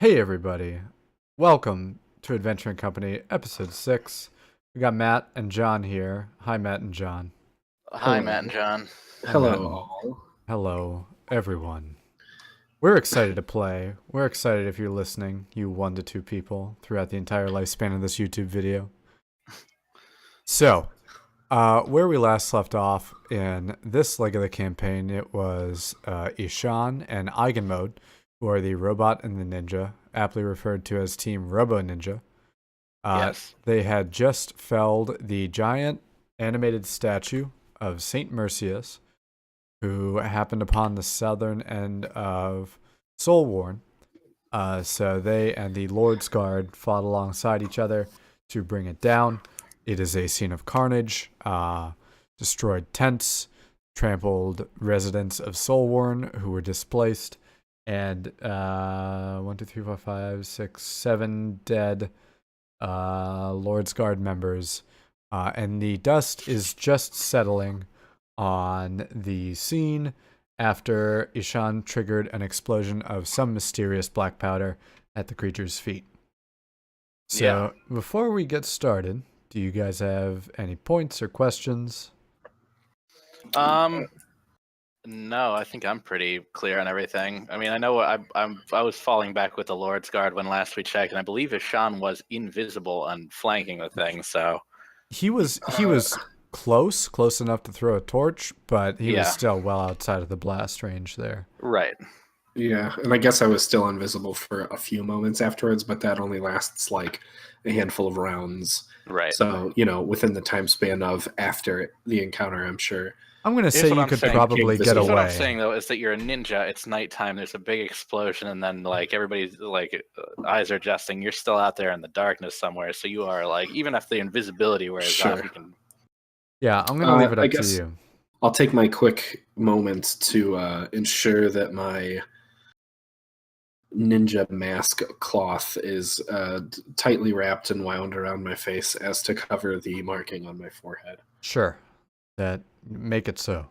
Hey everybody, welcome to Adventure and Company, episode 6. We got Matt and John here. Hi Matt and John. Hi, Hello. Matt and John. Hi Matt Hello, and all. hello everyone. We're excited to play. We're excited if you're listening, you 1 to 2 people, throughout the entire lifespan of this YouTube video. So, where we last left off in this leg of the campaign, it was Ishan and Eigenmode, who are the robot and the ninja, aptly referred to as Team Robo Ninja. Yes. They had just felled the giant animated statue of Saint Mercius, who happened upon the southern end of Soulworn. So they and the Lord's Guard fought alongside each other to bring it down. It is a scene of carnage, destroyed tents, trampled residents of Soulworn who were displaced, and 1, 2, 3, 4, 5, 6, 7 dead Lord's Guard members. And the dust is just settling on the scene after Ishan triggered an explosion of some mysterious black powder at the creature's feet. So, before we get started, do you guys have any points or questions? No, I think I'm pretty clear on everything. I mean, I know I was falling back with the Lord's Guard when last we checked, and I believe Ishan was invisible and flanking the thing. So He was close enough to throw a torch, but he was Yeah. still well outside of the blast range there. right, Yeah, and I guess I was still invisible for a few moments afterwards, but that only lasts like a handful of rounds. right. So, within the time span of after the encounter, I'm sure. I'm gonna Here's say what you I'm could saying. probably get Here's what I'm away. saying though is that you're a ninja. It's nighttime. There's a big explosion, and then like everybody's like eyes are adjusting. You're still out there in the darkness somewhere, so you are like even if the invisibility wears off, Sure. you can. Yeah, I'm gonna leave it I up to guess you. I'll take my quick moment to ensure that my ninja mask cloth is tightly wrapped and wound around my face as to cover the marking on my forehead. Sure, that make it so.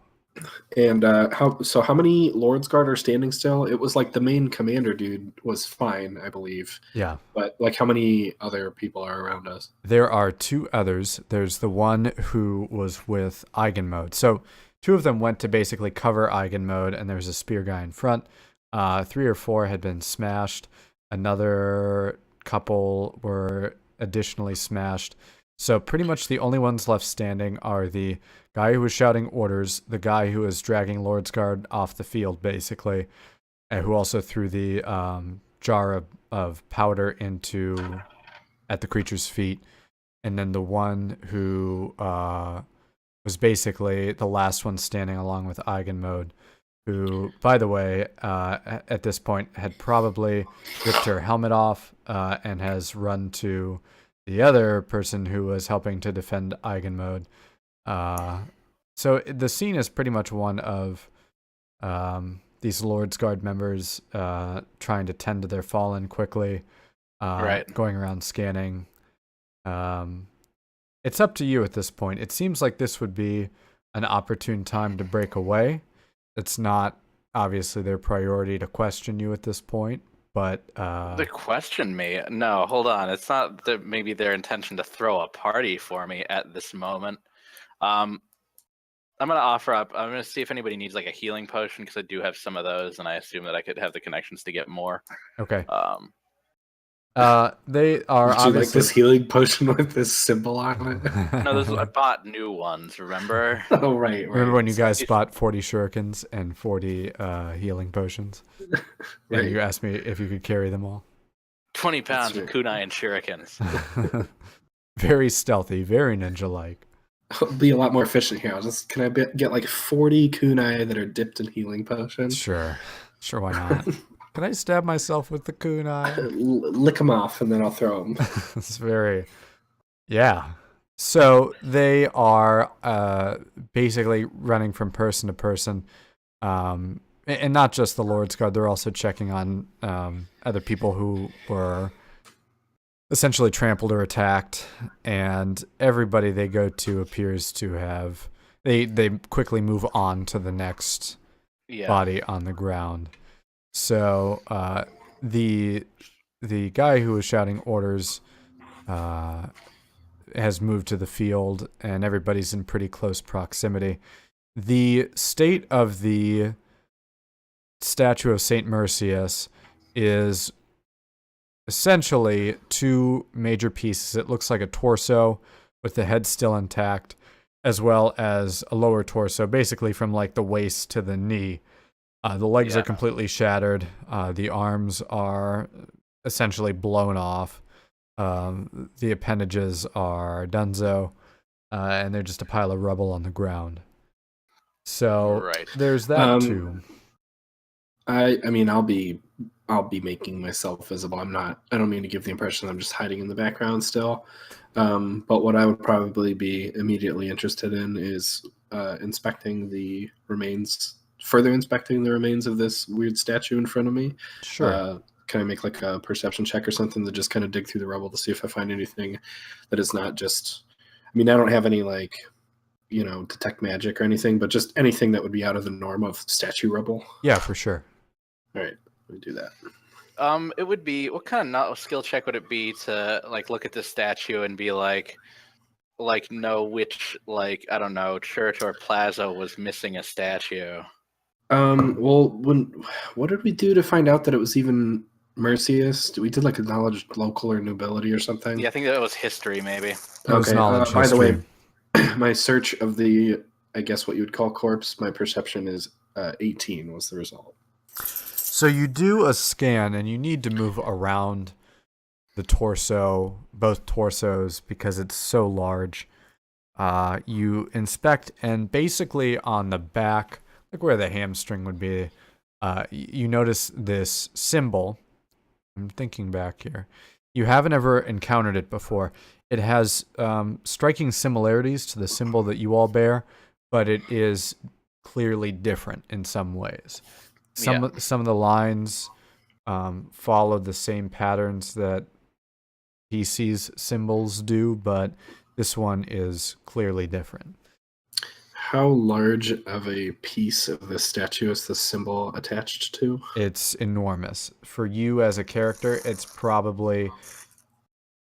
And how many Lord's Guard are standing still? It was like the main commander dude was fine, I believe. Yeah, But like how many other people are around us? there are 2 others. There's the one who was with Eigenmode. So 2 of them went to basically cover Eigenmode, and there's a spear guy in front. 3 or 4 had been smashed. Another couple were additionally smashed. So pretty much the only ones left standing are the guy who was shouting orders, the guy who was dragging Lord's Guard off the field, basically, and who also threw the jar of powder at the creature's feet, and then the one who was basically the last one standing along with Eigenmode, who, by the way, at this point had probably ripped her helmet off and has run to the other person who was helping to defend Eigenmode. So the scene is pretty much one of these Lord's Guard members trying to tend to their fallen quickly, Right. going around scanning. It's up to you at this point. It seems like this would be an opportune time to break away. It's not obviously their priority to question you at this point, but They question me. No, hold on. It's not that maybe their intention to throw a party for me at this moment. I'm gonna offer up. I'm gonna see if anybody needs like a healing potion because I do have some of those, and I assume that I could have the connections to get more. okay. Um, They are Would you like obviously this healing potion with this symbol on it? no, I bought new ones. Remember? Oh, right. Remember when you So- guys bought 40 shurikens and 40 healing potions? Right. And you asked me if you could carry them all. 20 pounds That's of kunai and shurikens. Very stealthy, very ninja-like. It'll be a lot more efficient here. Can I get like 40 kunai that are dipped in healing potions? Sure, why not? Can I stab myself with the kunai? Lick them off and then I'll throw them. It's very, yeah. So they are basically running from person to person, and not just the Lord's Guard. They're also checking on other people who were essentially trampled or attacked, and everybody they go to appears to have. They quickly move on to the next Yeah. body on the ground. So the the guy who was shouting orders has moved to the field, and everybody's in pretty close proximity. The state of the statue of Saint Mercius is essentially two major pieces. It looks like a torso with the head still intact, as well as a lower torso, basically from like the waist to the knee. The legs are completely shattered. The arms are essentially blown off. The appendages are dunzo, and they're just a pile of rubble on the ground. So there's that too. I mean, I'll be making myself visible. I don't mean to give the impression I'm just hiding in the background still. But what I would probably be immediately interested in is further inspecting the remains of this weird statue in front of me. Sure. Can I make like a perception check or something to just kind of dig through the rubble to see if I find anything that is not just, I mean, I don't have any like, detect magic or anything, but just anything that would be out of the norm of statue rubble. Yeah, for sure. All right, let me do that. It would be, what kind of skill check would it be to like look at this statue and be like know which, like, I don't know, church or plaza was missing a statue? Well, what did we do to find out that it was even Mercius? We did like a knowledge local or nobility or something. Yeah, I think that was history, maybe. Okay. By the way, my search of the, I guess what you would call corpse, my perception is 18 was the result. So you do a scan, and you need to move around the torso, both torsos, because it's so large. You inspect, and basically on the back, like where the hamstring would be, you notice this symbol. I'm thinking back here. You haven't ever encountered it before. It has striking similarities to the symbol that you all bear, but it is clearly different in some ways. Some of the lines follow the same patterns that PC's symbols do, but this one is clearly different. How large of a piece of the statue is the symbol attached to? It's enormous. For you as a character, it's probably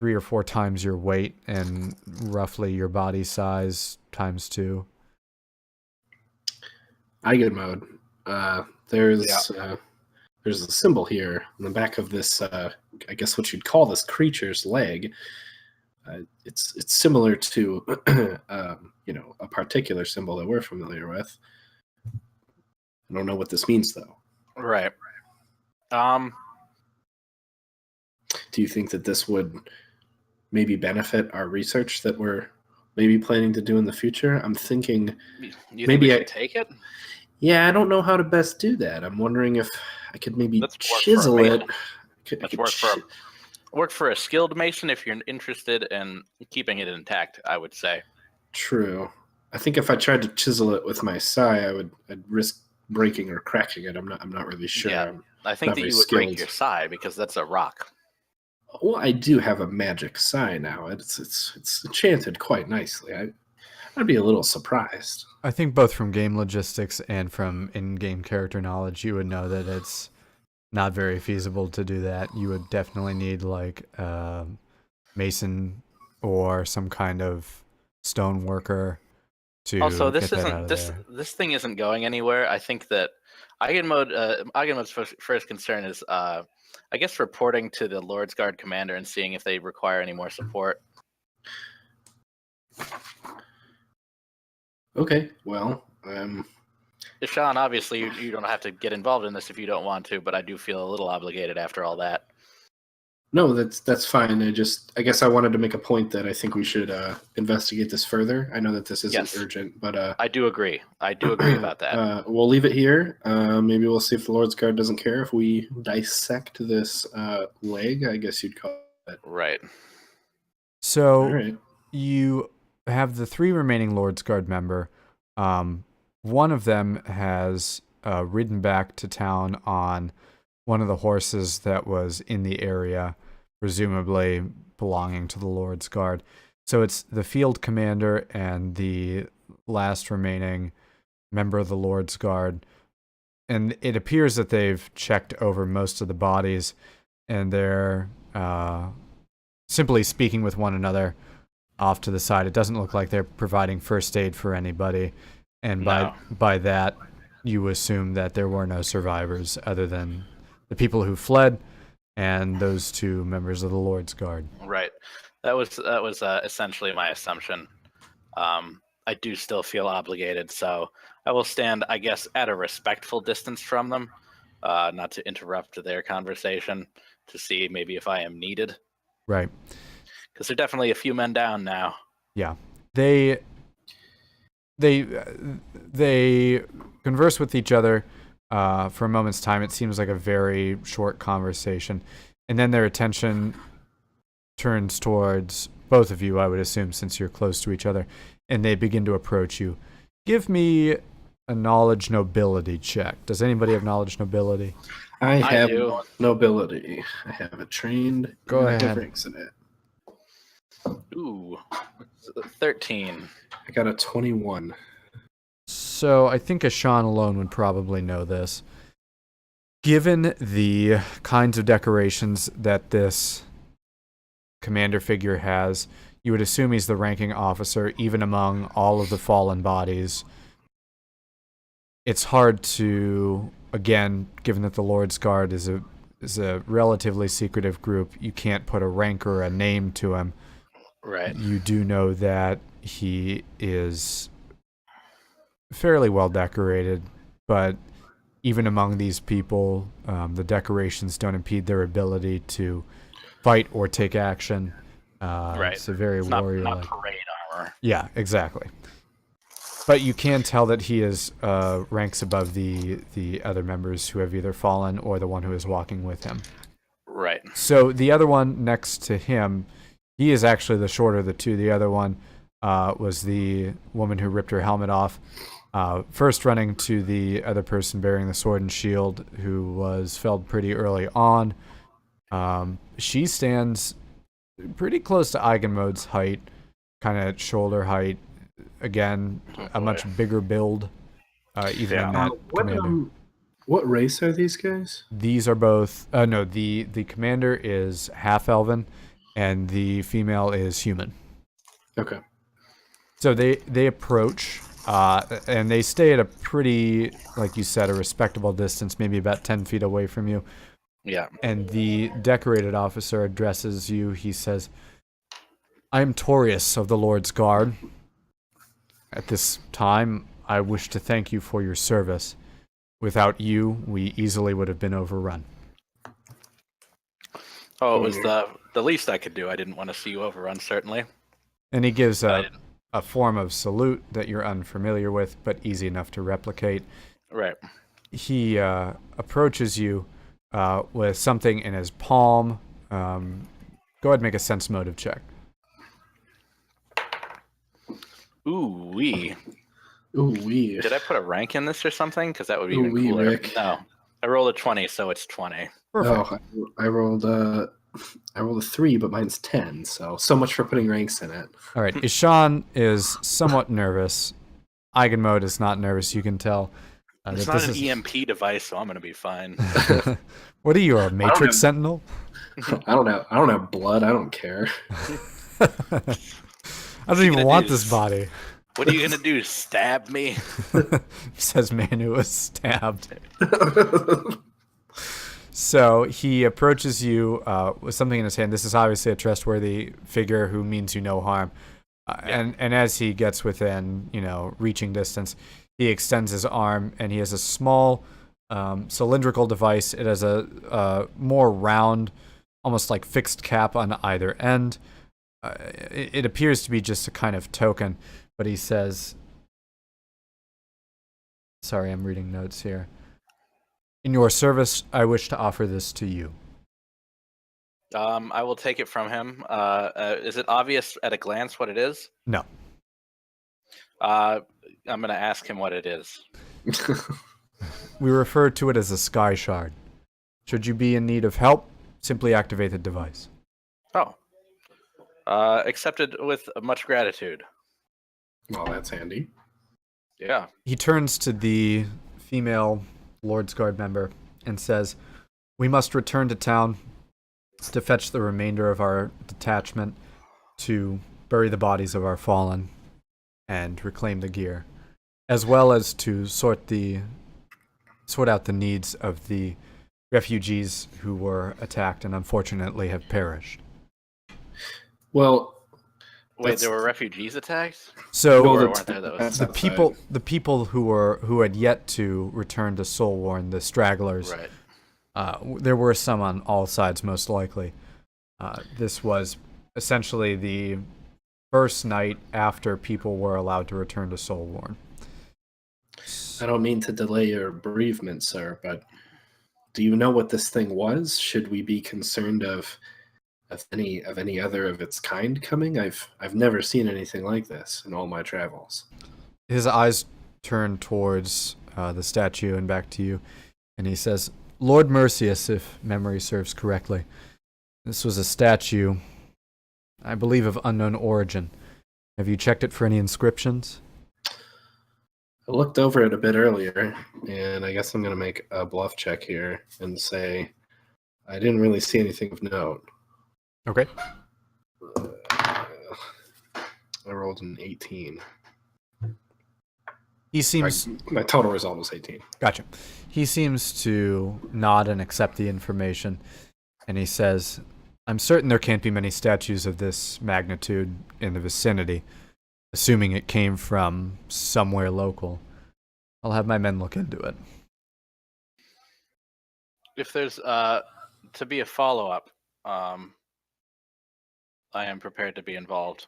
3 or 4 times your weight and roughly your body size times 2. Eigen mode. There's a symbol here on the back of this, I guess what you'd call this creature's leg. It's similar to a particular symbol that we're familiar with. I don't know what this means though. Right. Do you think that this would maybe benefit our research that we're maybe planning to do in the future? I'm thinking you maybe think we should take it. Yeah, I don't know how to best do that. I'm wondering if I could maybe chisel it. Work for a skilled mason if you're interested in keeping it intact, I would say. True. I think if I tried to chisel it with my sai, I'd risk breaking or cracking it. I'm not really sure. Yeah, I think that you would break your sai because that's a rock. Well, I do have a magic sai now. It's enchanted quite nicely. I'd be a little surprised. I think both from game logistics and from in-game character knowledge, you would know that it's not very feasible to do that. You would definitely need like mason or some kind of stone worker to also this thing isn't going anywhere. I think that Eigenmode's first concern is I guess reporting to the Lord's Guard commander and seeing if they require any more support. Okay, well, Sean, obviously you don't have to get involved in this if you don't want to, but I do feel a little obligated after all that. No, that's fine. I guess I wanted to make a point that I think we should investigate this further. I know that this isn't urgent, but I do agree. I do agree about that. We'll leave it here. Maybe we'll see if the Lord's Guard doesn't care if we dissect this leg, I guess you'd call it. Right. So you have the 3 remaining Lord's Guard member. One of them has ridden back to town on one of the horses that was in the area, presumably belonging to the Lord's Guard. So it's the field commander and the last remaining member of the Lord's Guard. And it appears that they've checked over most of the bodies. and they're simply speaking with one another off to the side. It doesn't look like they're providing first aid for anybody, and by that, you assume that there were no survivors other than the people who fled and those two members of the Lord's Guard. Right. That was essentially my assumption. I do still feel obligated, so I will stand, I guess, at a respectful distance from them, not to interrupt their conversation, to see maybe if I am needed. Right. Because they're definitely a few men down now. Yeah. They converse with each other for a moment's time. It seems like a very short conversation. And then their attention turns towards both of you, I would assume, since you're close to each other, and they begin to approach you. Give me a knowledge nobility check. Does anybody have knowledge nobility? I have do. nobility. I have it trained. Go and I ahead. have ranks in it. Ooh, 13. I got a 21. So I think Ashan alone would probably know this. Given the kinds of decorations that this commander figure has, you would assume he's the ranking officer, even among all of the fallen bodies. It's hard to, again, given that the Lord's Guard is a relatively secretive group, you can't put a rank or a name to him. Right. You do know that he is fairly well decorated, but even among these people, the decorations don't impede their ability to fight or take action. Right. It's a very warrior-like. Not parade armor. Yeah, exactly. But you can tell that he is ranks above the other members who have either fallen or the one who is walking with him. Right. So the other one next to him, he is actually the shorter of the two. The other one was the woman who ripped her helmet off. First running to the other person bearing the sword and shield, who was felled pretty early on. She stands pretty close to Eigenmode's height, kind of shoulder height. Again, a much bigger build, even in that commander. What race are these guys? These are both. No, the commander is half elven, and the female is human. Okay. So they approach, and they stay at a pretty, like you said, a respectable distance, maybe about 10 feet away from you. Yeah. And the decorated officer addresses you. He says, "I am Torius of the Lord's Guard. At this time, I wish to thank you for your service. Without you, we easily would have been overrun." Oh, it was the least I could do. I didn't want to see you overrun, certainly. And he gives a form of salute that you're unfamiliar with, but easy enough to replicate. Right. He approaches you with something in his palm. Go ahead and make a sense motive check. Ooh wee. Ooh wee. Did I put a rank in this or something? Because that would be Ooh even wee, cooler. Rick. No, I rolled a 20, so it's 20. Perfect. Oh, I rolled a 3, but mine's 10. So much for putting ranks in it. All right. Ishan is somewhat nervous. Eigenmode is not nervous. You can tell. It's that not this an is- EMP device, so I'm going to be fine. What are you, a Matrix have- Sentinel? I don't have blood. I don't care. I don't even gonna want do? this body. What are you going to do? Stab me? Says man who was stabbed. So he approaches you with something in his hand. This is obviously a trustworthy figure who means you no harm. And as he gets within, reaching distance, he extends his arm, and he has a small cylindrical device. It has a more round, almost like fixed cap on either end. It appears to be just a kind of token, but he says, sorry, I'm reading notes here. "In your service, I wish to offer this to you." I will take it from him. Is it obvious at a glance what it is? No. I'm going to ask him what it is. We refer to it as a sky shard. Should you be in need of help, simply activate the device. Oh. Accepted with much gratitude. Well, that's handy. Yeah. He turns to the female Lord's Guard member and says, "We must return to town. to fetch the remainder of our detachment to bury the bodies of our fallen and reclaim the gear, as well as to sort out the needs of the refugees who were attacked and unfortunately have perished. Well, Wait, there were refugees attacked? So weren't there those? the people who had yet to return to Soulworn, the stragglers, Right. there were some on all sides, most likely. This was essentially the first night after people were allowed to return to Soulworn. I don't mean to delay your bereavement, sir, but do you know what this thing was? Should we be concerned of any other of its kind coming? I've never seen anything like this in all my travels. His eyes turn towards the statue and back to you, and he says, Lord Mercius, if memory serves correctly. This was a statue, I believe, of unknown origin. Have you checked it for any inscriptions? I looked over it a bit earlier, and I guess I'm going to make a bluff check here and say I didn't really see anything of note. Okay. I rolled an 18. He seems... My total result was 18. Gotcha. He seems to nod and accept the information, and he says, I'm certain there can't be many statues of this magnitude in the vicinity, assuming it came from somewhere local. I'll have my men look into it. If there's to be a follow-up, I am prepared to be involved.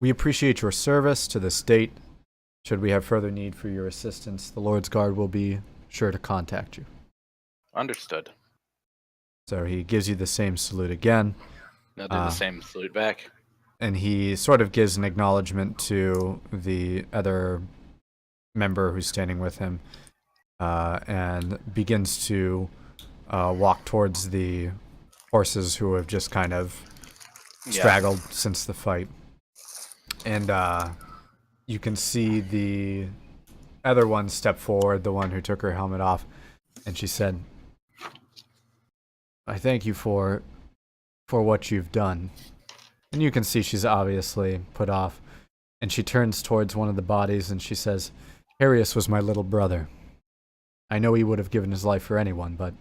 We appreciate your service to the state. Should we have further need for your assistance, the Lord's Guard will be sure to contact you. Understood. So he gives you the same salute again. I'll do the same salute back. And he sort of gives an acknowledgement to the other member who's standing with him, and begins to walk towards the horses who have just kind of straggled since the fight. And you can see the other one step forward, the one who took her helmet off, and she said, I thank you for what you've done. And you can see she's obviously put off. And she turns towards one of the bodies and she says, Arius was my little brother. I know he would have given his life for anyone, but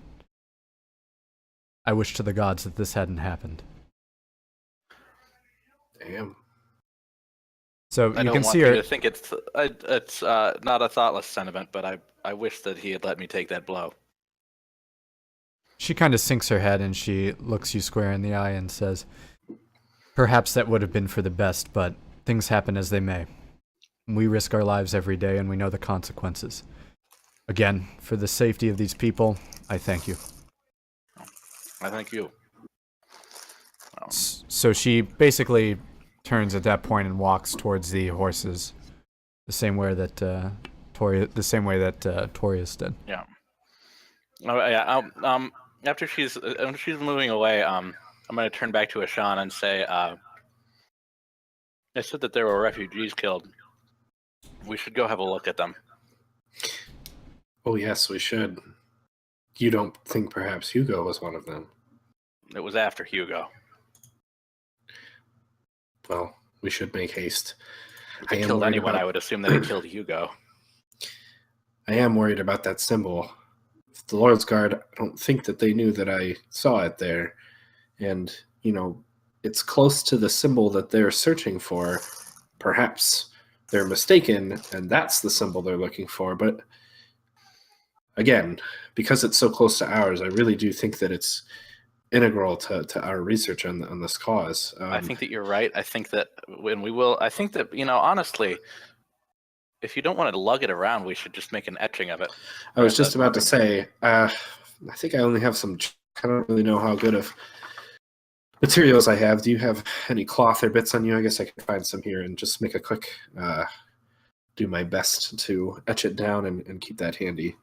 I wish to the gods that this hadn't happened. Damn. So I you don't can want see you her. to think it's not a thoughtless sentiment, but I wish that he had let me take that blow. She kind of sinks her head and she looks you square in the eye and says, perhaps that would have been for the best, but things happen as they may. We risk our lives every day and we know the consequences. Again, for the safety of these people, I thank you. I thank you. So she basically turns at that point and walks towards the horses, the same way that Torius did. Yeah. Oh, yeah. After she's moving away, I'm going to turn back to Ashan and say, I said that there were refugees killed. We should go have a look at them. Oh, yes, we should. You don't think perhaps Hugo was one of them? It was after Hugo. Well, we should make haste. If they killed anyone, I would assume that it killed Hugo. I am worried about that symbol. If the Lord's Guard, I don't think that they knew that I saw it there. And, it's close to the symbol that they're searching for. Perhaps they're mistaken, and that's the symbol they're looking for. But again, because it's so close to ours, I really do think that it's integral to our research on this cause. I think that you're right. I think that honestly, if you don't want to lug it around, we should just make an etching of it. I was just about to say, I think I only have some, I don't really know how good of materials I have. Do you have any cloth or bits on you? I guess I could find some here and just make a quick, do my best to etch it down and keep that handy.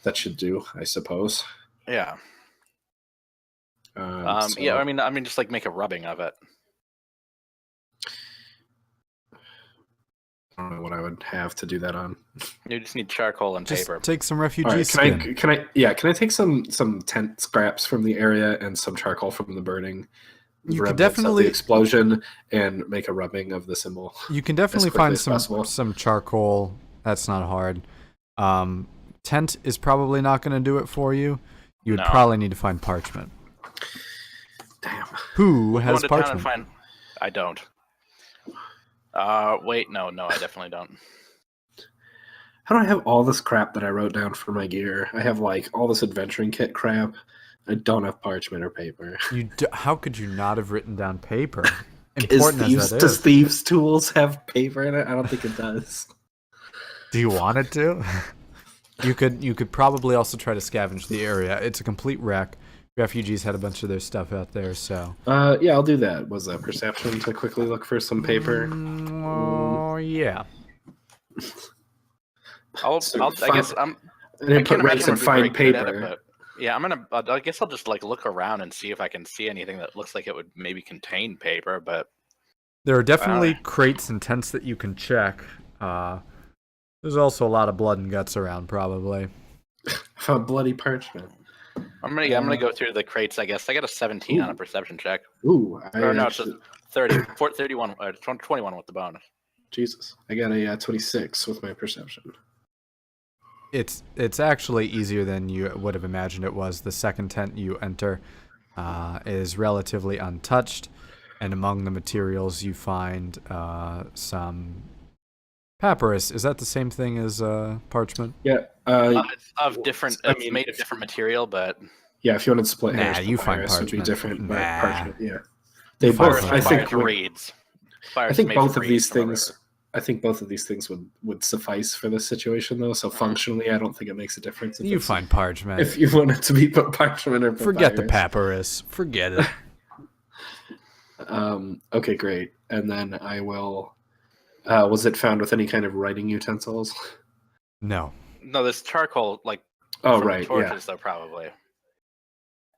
That should do, I suppose. Yeah. So, yeah, I mean, just like make a rubbing of it. don't know what I would have to do that on. You just need charcoal and Just paper. take some All refugee right, skin. can I take some tent scraps from the area and some charcoal from the burning You could remnants of definitely- the explosion and make a rubbing of the symbol? You can definitely quickly find as possible. some charcoal. That's not hard. Tent is probably not going to do it for you. You would No. probably need to find parchment. Damn. Who I'm has going to town and parchment? find. I don't. Wait, no, I definitely don't. How do I have all this crap that I wrote down for my gear? I have like all this adventuring kit crap. I don't have parchment or paper. How could you not have written down paper? Does Important as that Thieves' is. Thieves' Tools have paper in it? I don't think it does. Do you want it to? You could probably also try to scavenge the area. It's a complete wreck. Refugees had a bunch of their stuff out there, so. Yeah, I'll do that. Was that perception to quickly look for some paper? Oh yeah. I guess I didn't put reps and find paper. But yeah, I guess I'll just like look around and see if I can see anything that looks like it would maybe contain paper. But There are definitely crates and tents that you can check. There's also a lot of blood and guts around, probably. Found bloody parchment. I'm gonna go through the crates. I guess I got a 17 on a perception check. Ooh, It's a 30, 31, 21 with the bonus. Jesus, I got a 26 with my perception. It's actually easier than you would have imagined it was. The second tent you enter is relatively untouched, and among the materials you find some papyrus. Is that the same thing as parchment? Yeah. It's of different. I It's mean- made of different material, but Yeah, if you wanted to split Nah, hairs, you find papyrus would be parchment. different. But Nah. parchment, yeah. They find both. parchment. I think. reeds. I think both of these things. I think both of these things would suffice for this situation, though. So functionally, I don't think it makes a difference. You find parchment. If you want it to be parchment or papyrus. Forget the papyrus. Forget it. Okay, great. And then I will. Was it found with any kind of writing utensils? No. No, this charcoal, like Oh, from right. the Yeah. torches, though probably.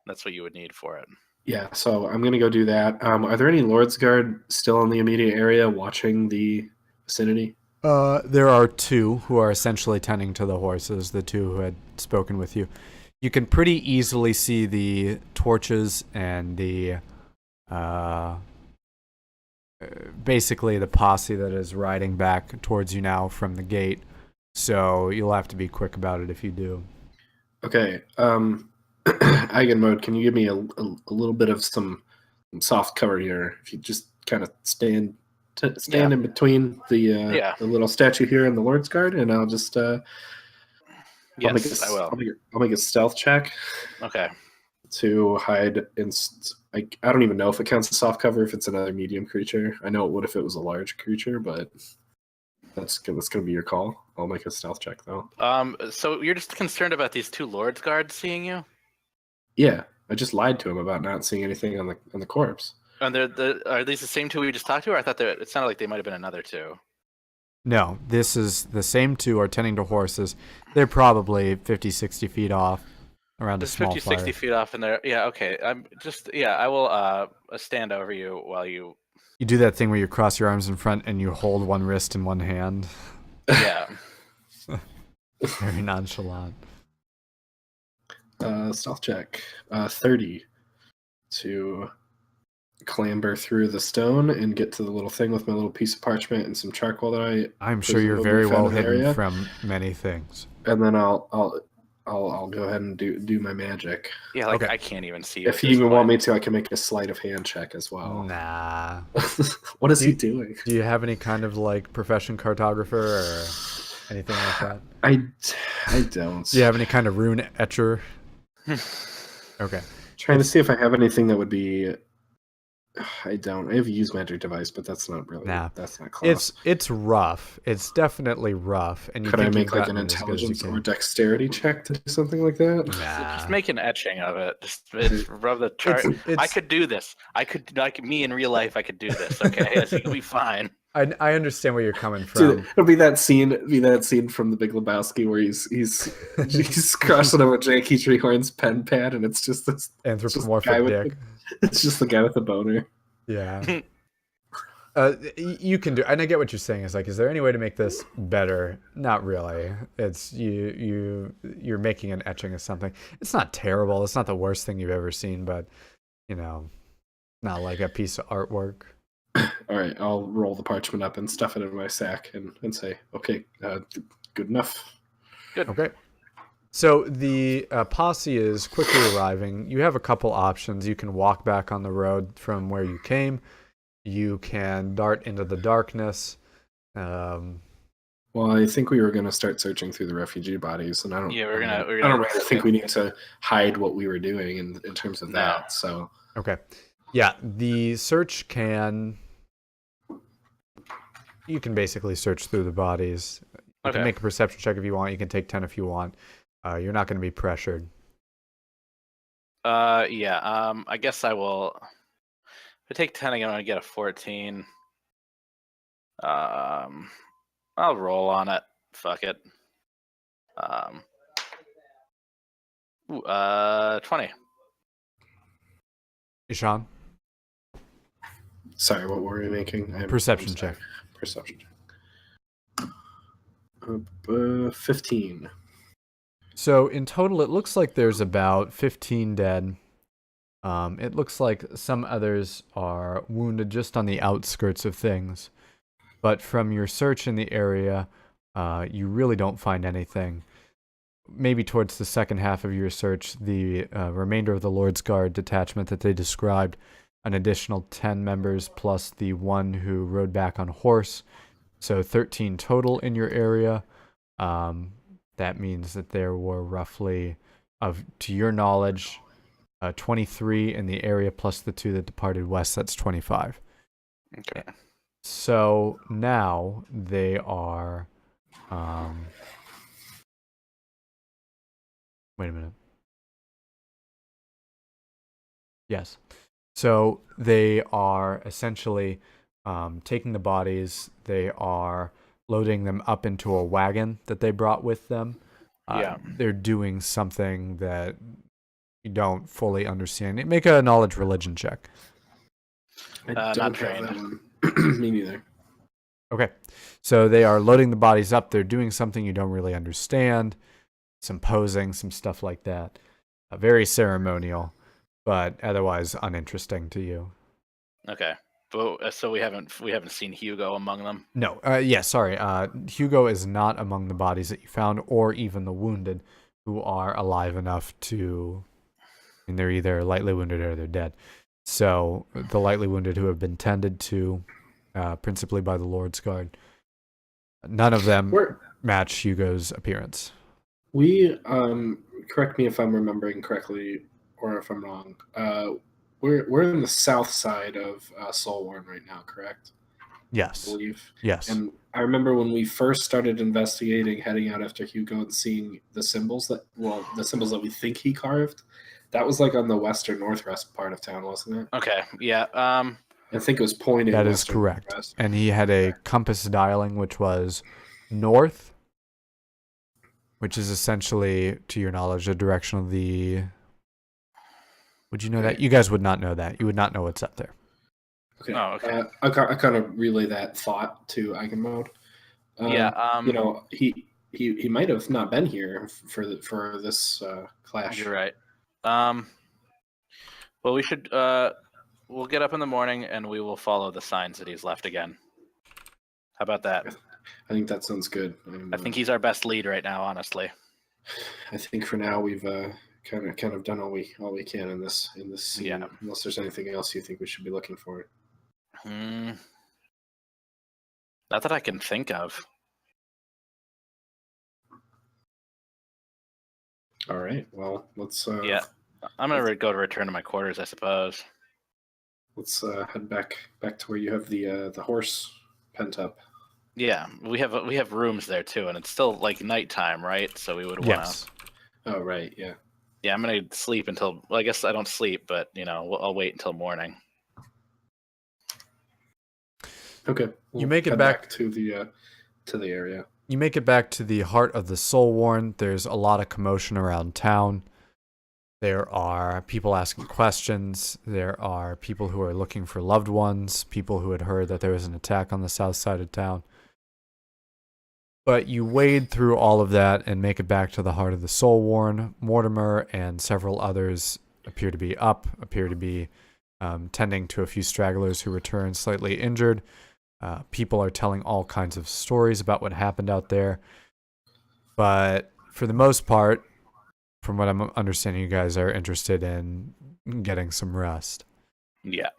That's what you would need for it. Yeah. So I'm gonna go do that. Are there any Lord's Guard still in the immediate area watching the vicinity? There are two who are essentially tending to the horses, the two who had spoken with you. You can pretty easily see the torches and the, basically the posse that is riding back towards you now from the gate. So you'll have to be quick about it if you do. Okay. Eigen mode, can you give me a little bit of some soft cover here? If you just kind of stand in between the little statue here and the Lord's Guard, and I'll just Yes, I will. I'll make a stealth check Okay. to hide in. I don't even know if it counts as soft cover if it's another medium creature. I know it would if it was a large creature, but that's gonna be your call. I'll make a stealth check though. So you're just concerned about these two Lord's Guards seeing you? Yeah, I just lied to him about not seeing anything on the corpse. And are these the same two we just talked to? Or I thought it sounded like they might have been another two. No, this is the same two are tending to horses. They're probably 50, 60 feet off around Just a small 50, fire. 60 feet off in there. Yeah, okay. I will stand over you while you. You do that thing where you cross your arms in front and you hold one wrist in one hand. Yeah. Very nonchalant. Stealth check. 30 to clamber through the stone and get to the little thing with my little piece of parchment and some charcoal that I'm sure you're presumably very found well in the hidden area. from many things. And then I'll go ahead and do my magic. Yeah, like Okay. I can't even see you. If you even want me to, I can make a sleight of hand check as well. Nah. What is he doing? Do you have any kind of like profession cartographer or anything like that? I don't. Do you have any kind of rune etcher? Okay. Trying to see if I have anything that would be. I don't. I have a use magic device, but that's not really. Nah. That's not close. It's rough. It's definitely rough. And you Could I think make you've like an gotten it as good as you intelligence or can. dexterity check to do something like that? Nah. Just make an etching of it. Just rub the chart. I could do this. I could, like me in real life, I could do this. Okay, I think it'll be fine. I understand where you're coming from. Dude, it'll be that scene from The Big Lebowski where he's crossing over Jackie Treehorn's pen pad, and it's just this. Anthropomorphic guy with dick. It's just the guy with the boner. Yeah. You can do, and I get what you're saying. Is like, is there any way to make this better? Not really. It's you're making an etching of something. It's not terrible. It's not the worst thing you've ever seen, but not like a piece of artwork. All right, I'll roll the parchment up and stuff it in my sack and say, okay, good enough. Good. Okay. So the posse is quickly arriving. You have a couple options. You can walk back on the road from where you came. You can dart into the darkness. Well, I think we were going to start searching through the refugee bodies, and I don't. Yeah, we're gonna. I don't really think we need to hide what we were doing in terms of that. So okay, yeah, the search can. You can basically search through the bodies. You can make a perception check if you want. You can take 10 if you want. You're not going to be pressured. Yeah. I guess I will. If I take 10 again, I'm gonna get a 14. I'll roll on it. Fuck it. 20. Ishan? Sorry, what were we making? Perception check. Perception check. 15. So in total, it looks like there's about 15 dead. It looks like some others are wounded just on the outskirts of things. But from your search in the area, you really don't find anything. Maybe towards the second half of your search, the remainder of the Lord's Guard detachment that they described, an additional 10 members plus the one who rode back on horse. So 13 total in your area. That means that there were roughly, to your knowledge, 23 in the area plus the 2 that departed west. That's 25. Okay. So now they are. Wait a minute. Yes. So they are essentially taking the bodies. They are loading them up into a wagon that they brought with them. They're doing something that you don't fully understand. Make a knowledge religion check. I don't not have trained. that one. Me neither. Okay. So they are loading the bodies up. They're doing something you don't really understand. Some posing, some stuff like that. Very ceremonial, but otherwise uninteresting to you. Okay. But, so we haven't seen Hugo among them? No. Sorry. Hugo is not among the bodies that you found, or even the wounded, who are alive enough to... I mean, they're either lightly wounded or they're dead. So the lightly wounded who have been tended to, principally by the Lord's Guard, none of them match Hugo's appearance. We, correct me if I'm remembering correctly or if I'm wrong. We're in the south side of Soulworn right now, correct? Yes. I believe. Yes. And I remember when we first started investigating, heading out after Hugo and seeing the symbols that we think he carved. That was like on the western northwest part of town, wasn't it? Okay. Yeah. I think it was pointed. That is correct. Northwest. And he had a compass dialing, which was north, which is essentially, to your knowledge, the direction of the... Would you know that? You guys would not know that. You would not know what's up there. Okay. Oh, okay. I kind of relay that thought to Eigenmode. He might have not been here for this clash. You're right. Well, we should. We'll get up in the morning and we will follow the signs that he's left again. How about that? I think that sounds good. I think he's our best lead right now, honestly. I think for now we've kind of done all we can in this scene. Yeah. Unless there's anything else you think we should be looking for. Not that I can think of. All right. Well, let's. Yeah, I'm gonna go to return to my quarters, I suppose. Let's head back to where you have the horse pent up. Yeah, we have rooms there too, and it's still like nighttime, right? So we would want to. Yes. Oh right, yeah. Yeah, I'm gonna sleep until. Well, I guess I don't sleep, but I'll wait until morning. Okay. You make it head back to the area. You make it back to the heart of the Soulworn. There's a lot of commotion around town. There are people asking questions. There are people who are looking for loved ones, people who had heard that there was an attack on the south side of town. But you wade through all of that and make it back to the heart of the Soulworn. Mortimer and several others appear to be tending to a few stragglers who return slightly injured. People are telling all kinds of stories about what happened out there. But for the most part, from what I'm understanding, you guys are interested in getting some rest. Yeah.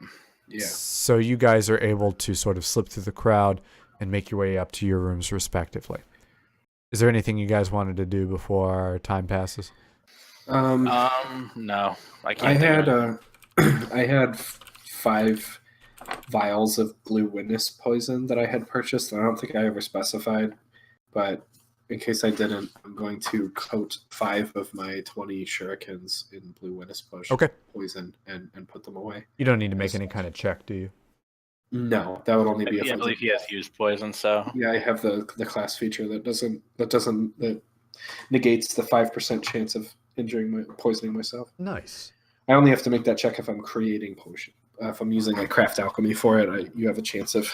So you guys are able to sort of slip through the crowd and make your way up to your rooms respectively. Is there anything you guys wanted to do before our time passes? No, I can't. I had 5 vials of blue witness poison that I had purchased. And I don't think I ever specified, but in case I didn't, I'm going to coat 5 of my 20 shurikens in blue witness poison and put them away. You don't need to make any kind of check, do you? No, that would only be I believe he has used poison, so yeah, I have the class feature that negates the 5% chance of poisoning myself. Nice. I only have to make that check if I'm creating potion. If I'm using like craft alchemy for it, you have a chance of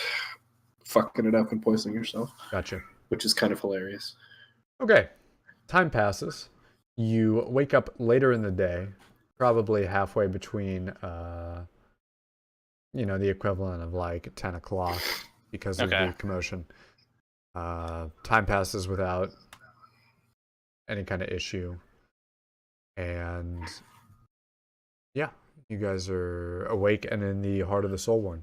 fucking it up and poisoning yourself. Gotcha. Which is kind of hilarious. Okay. Time passes. You wake up later in the day, probably halfway between the equivalent of like 10 o'clock because of the commotion. Time passes without any kind of issue. And yeah, you guys are awake and in the heart of the Soulworn.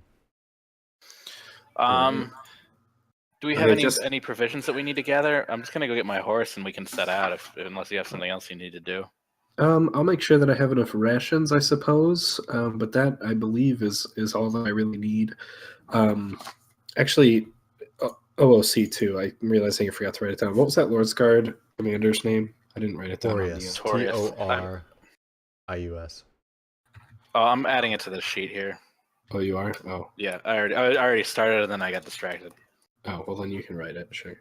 Do we have any provisions that we need to gather? I'm just gonna go get my horse and we can set out unless you have something else you need to do. I'll make sure that I have enough rations, I suppose. But that, I believe, is all that I really need. Actually, OOC too. I'm realizing I forgot to write it down. What was that Lord's Guard commander's name? I didn't write it down. Torius. Torius. Oh, I'm adding it to the sheet here. Oh, you are? Oh. Yeah, I already started and then I got distracted. Oh, well then you can write it, sure.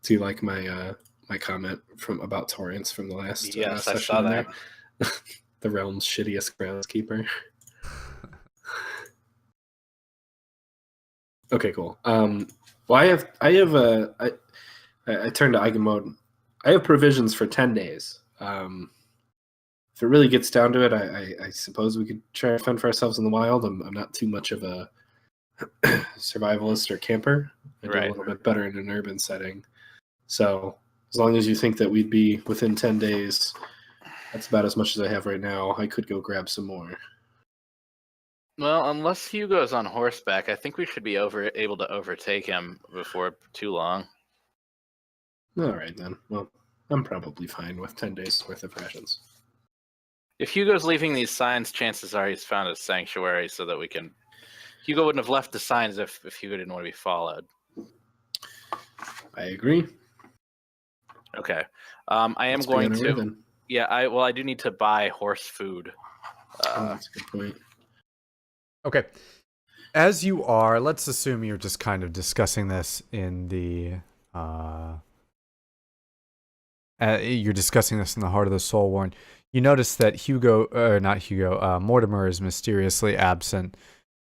Do you like my comment about Torrance from the last session? I saw that. The realm's shittiest groundskeeper. Okay, cool. Well, I turned to Eigen mode. I have provisions for 10 days. If it really gets down to it, I suppose we could try to fend for ourselves in the wild. I'm not too much of a survivalist or camper. I do a little bit better in an urban setting. So as long as you think that we'd be within 10 days, that's about as much as I have right now. I could go grab some more. Well, unless Hugo's on horseback, I think we should be able to overtake him before too long. All right, then. Well, I'm probably fine with 10 days worth of rations. If Hugo's leaving these signs, chances are he's found a sanctuary so that we can... Hugo wouldn't have left the signs if Hugo didn't want to be followed. I agree. Okay. I am going to... Then. Yeah, I do need to buy horse food. That's a good point. Okay. As you are, let's assume you're just kind of discussing this in the... you're discussing this in the heart of the Soulworn. You notice that Mortimer is mysteriously absent,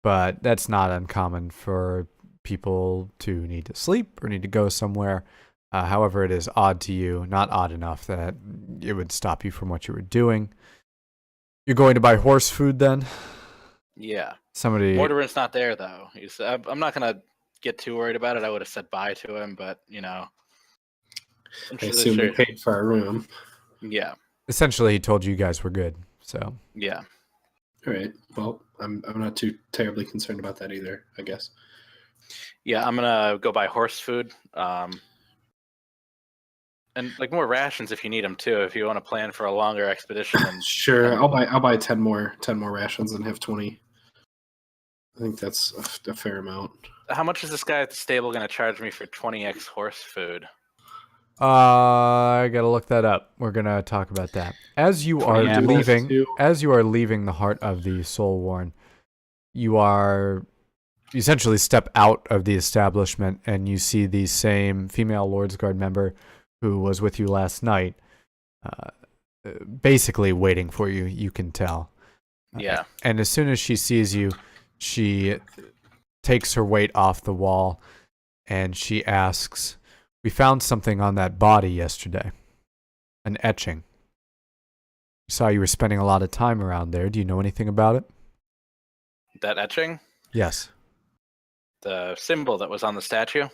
but that's not uncommon for people to need to sleep or need to go somewhere. However, it is odd to you, not odd enough that it would stop you from what you were doing. You're going to buy horse food then? Yeah. Mortimer's not there, though. I'm not going to get too worried about it. I would have said bye to him, but, I assume we paid for our room. Yeah. Essentially, he told you guys were good, so. Yeah. All right. Well, I'm not too terribly concerned about that either, I guess. Yeah, I'm going to go buy horse food. And more rations if you need them too. If you want to plan for a longer expedition, sure. I'll buy 10 more rations and have 20. I think that's a fair amount. How much is this guy at the stable going to charge me for 20x horse food? I gotta look that up. We're gonna talk about that as you are leaving. As you are leaving the heart of the Soulworn, you essentially step out of the establishment, and you see the same female Lord's Guard member who was with you last night. basically waiting for you. You can tell. Yeah. And as soon as she sees you, she takes her weight off the wall, and she asks, "We found something on that body yesterday. An etching. We saw you were spending a lot of time around there. Do you know anything about it?" That etching? Yes, The symbol that was on the statue?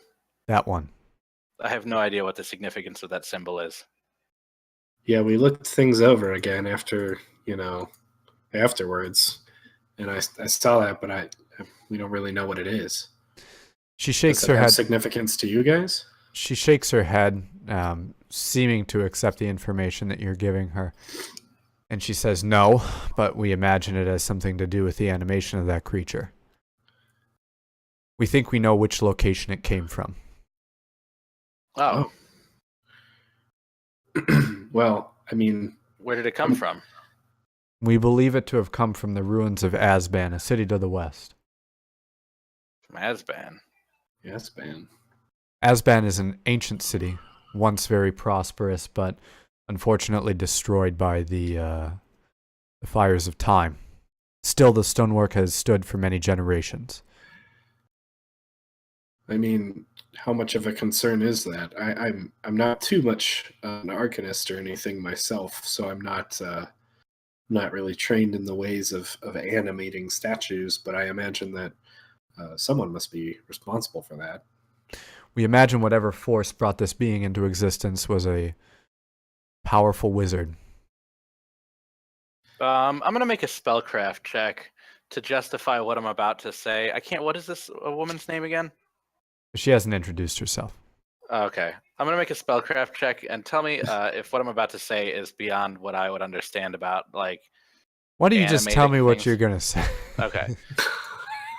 that one. I have no idea what the significance of that symbol is. Yeah, we looked things over again after, afterwards, and I saw that, but we don't really know what it is. She Does shakes it her have head. significance to you guys? She shakes her head, seeming to accept the information that you're giving her. And she says, "No, but we imagine it has something to do with the animation of that creature. We think we know which location it came from." Oh. Well, I mean, Where did it come from? We believe it to have come from the ruins of Asban, a city to the west. From Asban. yes, man. Asban is an ancient city, once very prosperous, but unfortunately destroyed by the fires of time. Still, the stonework has stood for many generations. I mean, how much of a concern is that? I'm not too much an arcanist or anything myself, so I'm not really trained in the ways of animating statues, but I imagine that someone must be responsible for that. We imagine whatever force brought this being into existence was a powerful wizard. I'm gonna make a spellcraft check to justify what I'm about to say. I can't. What is this a woman's name again? She hasn't introduced herself. Okay, I'm gonna make a spellcraft check and tell me if what I'm about to say is beyond what I would understand about like. Why don't you just tell me what things. you're going to say? Okay.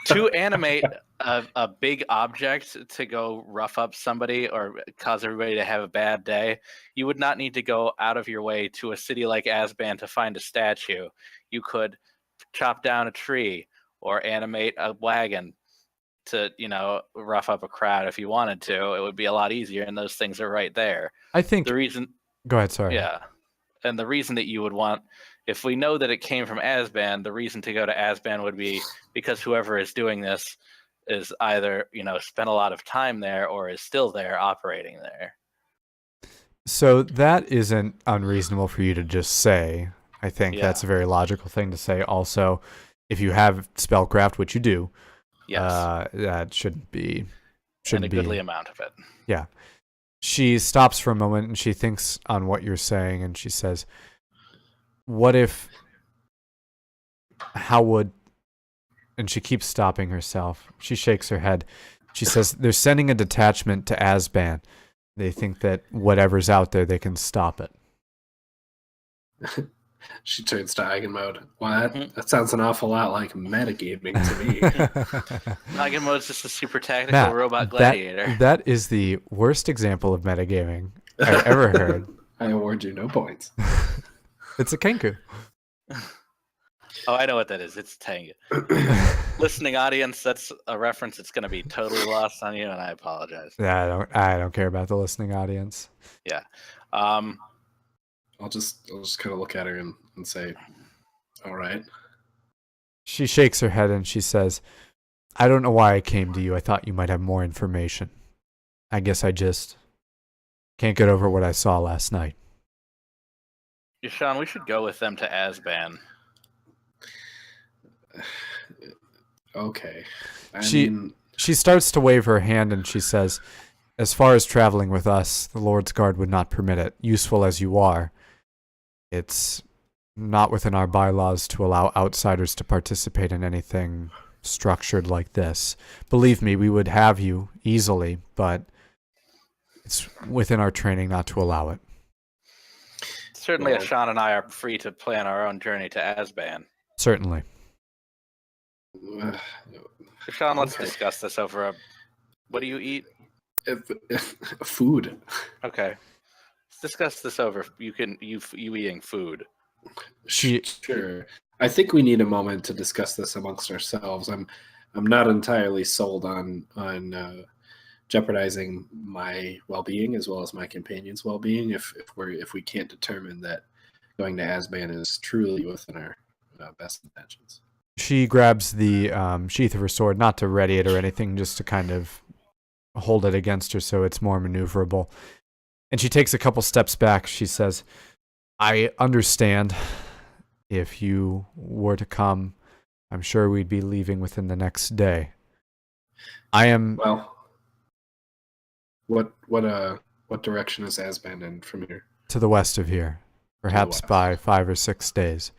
To animate a big object to go rough up somebody or cause everybody to have a bad day, you would not need to go out of your way to a city like Asban to find a statue. You could chop down a tree or animate a wagon to, rough up a crowd if you wanted to. It would be a lot easier, and those things are right there. I think... The reason... Go ahead, sorry. Yeah. And the reason that you would want... If we know that it came from Asban, the reason to go to Asban would be because whoever is doing this is either, spent a lot of time there or is still there operating there. So that isn't unreasonable for you to just say. I think that's a very logical thing to say. Also, if you have spellcraft, which you do, yes, that shouldn't be... and a goodly amount of it. Yeah. She stops for a moment and she thinks on what you're saying, and she says... What if... How would... And she keeps stopping herself. She shakes her head. She says, they're sending a detachment to Asban. They think that whatever's out there, they can stop it. She turns to Eigen mode. Well, that sounds an awful lot like metagaming to me. Eigen mode's just a super tactical robot gladiator. That is the worst example of metagaming I've ever heard. I award you no points. It's a Kenku. Oh, I know what that is. It's Tengu. Listening audience, that's a reference that's going to be totally lost on you, and I apologize. Yeah, I don't care about the listening audience. Yeah. I'll just kind of look at her and say, all right. She shakes her head and she says, I don't know why I came to you. I thought you might have more information. I guess I just can't get over what I saw last night. Sean, we should go with them to Asban. Okay. She starts to wave her hand and she says, as far as traveling with us, the Lord's Guard would not permit it. Useful as you are, it's not within our bylaws to allow outsiders to participate in anything structured like this. Believe me, we would have you easily, but it's within our training not to allow it. Certainly, Sean and I are free to plan our own journey to Asban. Certainly. Sean, let's discuss this over what do you eat? Food. Okay. Let's discuss this over. You eating food. Sure. I think we need a moment to discuss this amongst ourselves. I'm not entirely sold on jeopardizing my well-being as well as my companion's well-being if we can't determine that going to Asban is truly within our best intentions. She grabs the sheath of her sword, not to ready it or anything, just to kind of hold it against her so it's more maneuverable. And she takes a couple steps back. She says, I understand. If you were to come, I'm sure we'd be leaving within the next day. I am... Well, what direction is Asban in from here? To the west of here. Perhaps by 5 or 6 days.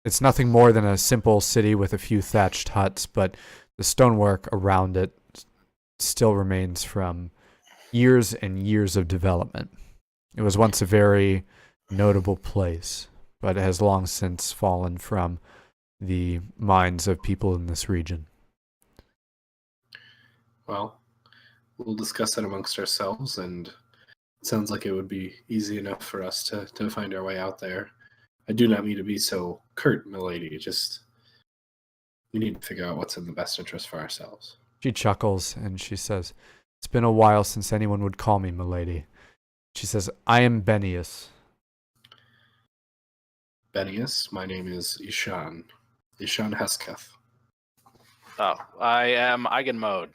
It's nothing more than a simple city with a few thatched huts, but the stonework around it still remains from years and years of development. It was once a very notable place, but it has long since fallen from the minds of people in this region. Well, we'll discuss that amongst ourselves, and it sounds like it would be easy enough for us to find our way out there. I do not mean to be so curt, milady. Just, we need to figure out what's in the best interest for ourselves. She chuckles and she says, it's been a while since anyone would call me milady. She says, I am Benius. Benius, my name is Ishan. Ishan Hesketh. Oh, I am Eigenmode.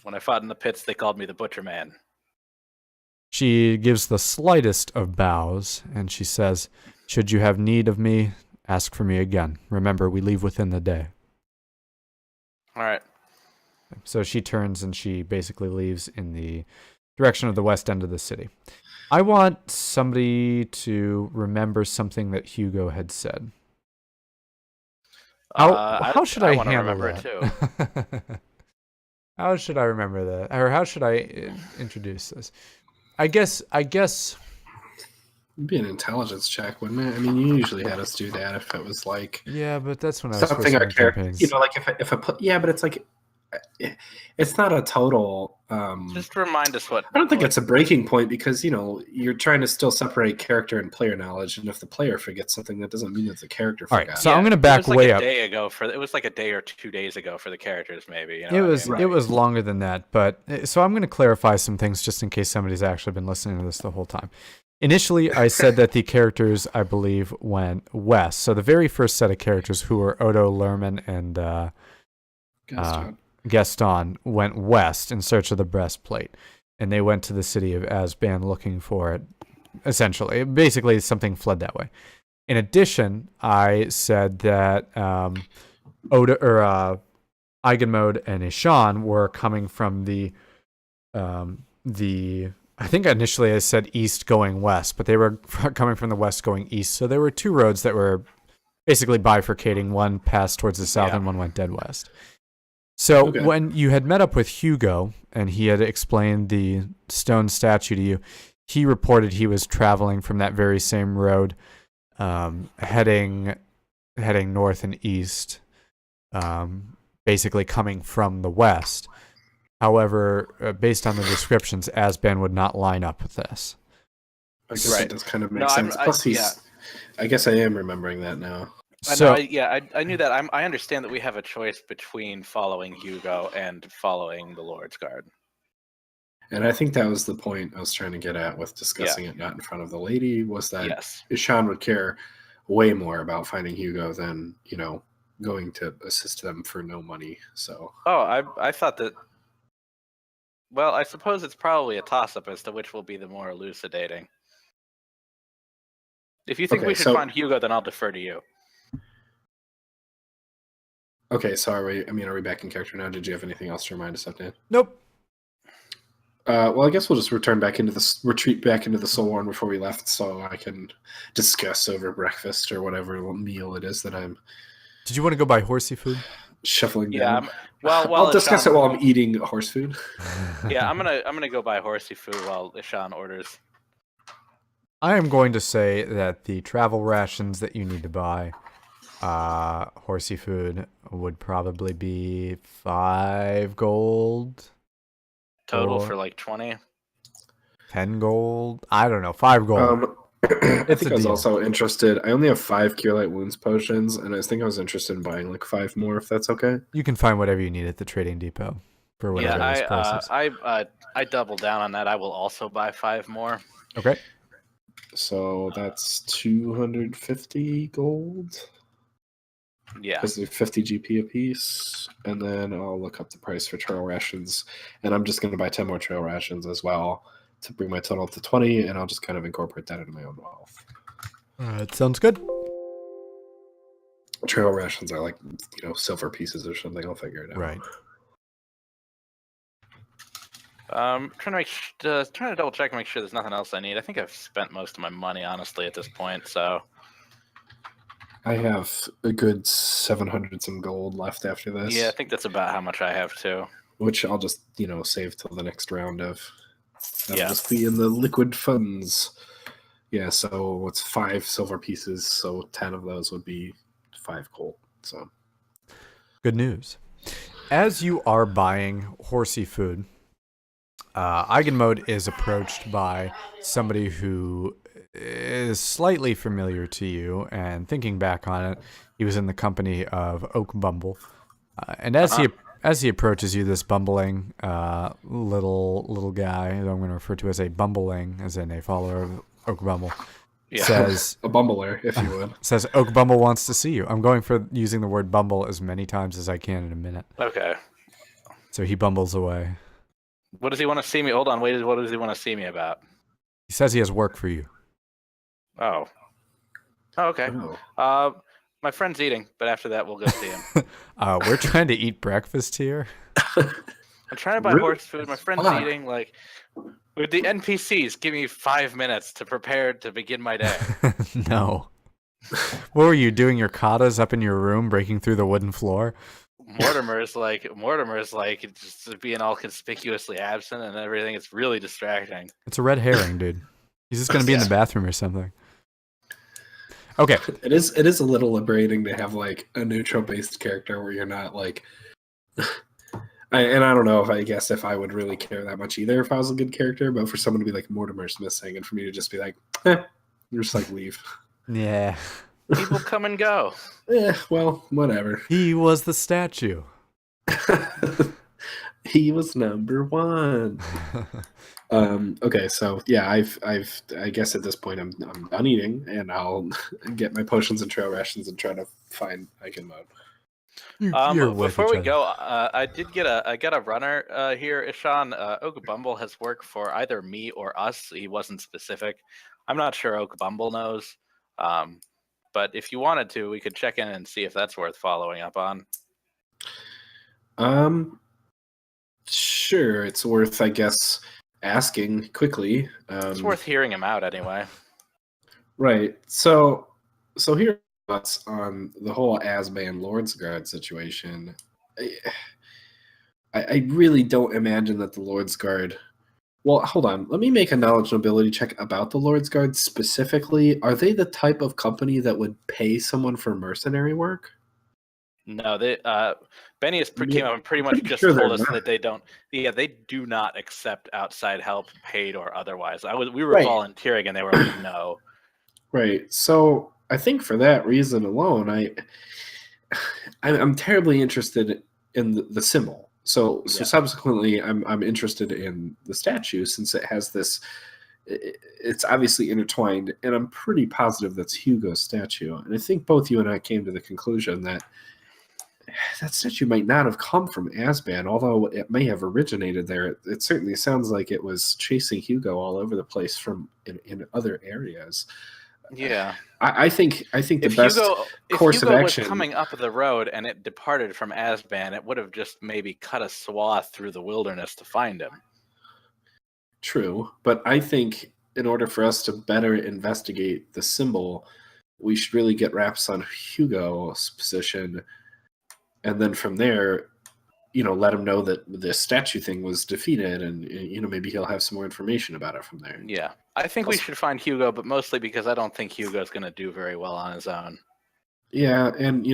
When I fought in the pits, they called me the Butcher Man. She gives the slightest of bows, and she says, should you have need of me, ask for me again. Remember, we leave within the day. All right. So she turns and she basically leaves in the direction of the west end of the city. I want somebody to remember something that Hugo had said. How should I handle remember that? It too. How should I remember that? Or how should I introduce this? I guess It'd be an intelligence check, wouldn't it? I mean, you usually had us do that if it was like... Yeah, but that's when I was something our character... campaigns. You know, like yeah, but it's like... It's not a total... Just remind us what... I don't think it's a breaking point because, you know, you're trying to still separate character and player knowledge, and if the player forgets something, that doesn't mean that the character forgot. All right, so I'm going to back way up. It was like a day or 2 days ago for the characters, maybe. You know it was longer than that, but so I'm going to clarify some things just in case somebody's actually been listening to this the whole time. Initially, I said that the characters, I believe, went west. So the very first set of characters, who were Odo, Lerman, and Gaston, went west in search of the breastplate. And they went to the city of Asban looking for it, essentially. Basically, something fled that way. In addition, I said that Eigenmode and Ishan were coming from the I think initially I said east going west, but they were coming from the west going east. So there were two roads that were basically bifurcating. One passed towards the south and one went dead west. So when you had met up with Hugo and he had explained the stone statue to you, he reported he was traveling from that very same road, heading north and east, basically coming from the west. However, based on the descriptions, Asban would not line up with this. I guess it does kind of make sense. Plus, I guess I am remembering that now. I knew that. I understand that we have a choice between following Hugo and following the Lord's Guard. And I think that was the point I was trying to get at with discussing it not in front of the lady, was that Ishan would care way more about finding Hugo than, you know, going to assist them for no money. So. Oh, I thought that. Well, I suppose it's probably a toss-up as to which will be the more elucidating. If you think we should find Hugo, then I'll defer to you. Okay, so are we back in character now? Did you have anything else to remind us of, Dan? Nope. Well, I guess we'll just retreat back into the Soulworn before we left, so I can discuss over breakfast or whatever meal it is that I'm. Did you want to go buy horsey food? Shuffling down. Well, I'll discuss it while I'm eating horse food. Yeah, I'm gonna go buy horsey food while Ishan orders. I am going to say that the travel rations that you need to buy, horsey food, would probably be 5 gold. Total for like 20. 10 gold. I don't know. 5 gold. I think I was also interested. I only have 5 Cure Light Wounds potions, and I think I was interested in buying like 5 more, if that's okay. You can find whatever you need at the trading depot for whatever those prices. I double down on that. I will also buy 5 more. Okay. So that's 250 gold. Yeah. Because they're 50 GP apiece. And then I'll look up the price for trail rations. And I'm just going to buy 10 more trail rations as well to bring my total up to 20. And I'll just kind of incorporate that into my own wealth. That sounds good. Trail rations are like, silver pieces or something. I'll figure it out. Right. Trying to double check and make sure there's nothing else I need. I think I've spent most of my money, honestly, at this point. So I have a good 700 some gold left after this. yeah, I think that's about how much I have too. Which I'll just, save till the next round of. That'll Yeah. just be in the liquid funds. Yeah, so it's 5 silver pieces, so 10 of those would be 5 gold. So Good news. As you are buying horsey food, Eigenmode is approached by somebody who is slightly familiar to you, and thinking back on it, he was in the company of Oak Bumble. And as he approaches you, this bumbling little guy, who I'm going to refer to as a bumbling, as in a follower of Oak Bumble, says a bumbler, if you would. Says Oak Bumble wants to see you. I'm going for using the word bumble as many times as I can in a minute. Okay. So he bumbles away. What does he want to see me? Hold on, wait. What does he want to see me about? He says he has work for you. Oh. Oh, okay. Oh. My friend's eating, but after that we'll go see him. We're trying to eat breakfast here. I'm trying to buy Really? horse food. My friend's Fuck. eating. Like, with the NPCs, give me 5 minutes to prepare to begin my day. No. What were you doing? Your katas up in your room, breaking through the wooden floor? Mortimer's like just being all conspicuously absent and everything. It's really distracting. It's a red herring, dude. He's just gonna be in the bathroom or something. Okay. It is a little liberating to have like a neutral based character where you're not like I don't know if I would really care that much either if I was a good character, but for someone to be like Mortimer's missing and for me to just be like, just like leave. Yeah. People come and go. Well, whatever. He was the statue. He was number 1. Okay, so yeah, I guess at this point I'm done eating, and I'll get my potions and trail rations and try to find Eigenmode. Before we go, I got a runner here, Ishan. Oak Bumble has worked for either me or us. He wasn't specific. I'm not sure Oak Bumble knows. But if you wanted to, we could check in and see if that's worth following up on. Sure, it's worth, I guess, asking quickly. It's worth hearing him out anyway. Right. So here are thoughts on the whole Asban Lord's Guard situation. I really don't imagine that the Lord's Guard. Well, hold on. Let me make a knowledge and ability check about the Lord's Guard specifically. Are they the type of company that would pay someone for mercenary work? No, Benny has came up and pretty much just sure told us not. that they don't. Yeah, they do not accept outside help, paid or otherwise. We were Right. volunteering, and they were like, no. Right. So I think for that reason alone, I'm terribly interested in the symbol. So subsequently, I'm interested in the statue since it has this. It's obviously intertwined, and I'm pretty positive that's Hugo's statue. And I think both you and I came to the conclusion that that statue might not have come from Asban, although it may have originated there. It certainly sounds like it was chasing Hugo all over the place from in other areas. Yeah, I think the best course Hugo of action was coming up the road and it departed from Asban, it would have just maybe cut a swath through the wilderness to find him. True, but I think in order for us to better investigate the symbol, we should really get wraps on Hugo's position, and then from there, let him know that the statue thing was defeated, and maybe he'll have some more information about it from there. Yeah, I think we should find Hugo, but mostly because I don't think Hugo's going to do very well on his own. Yeah, and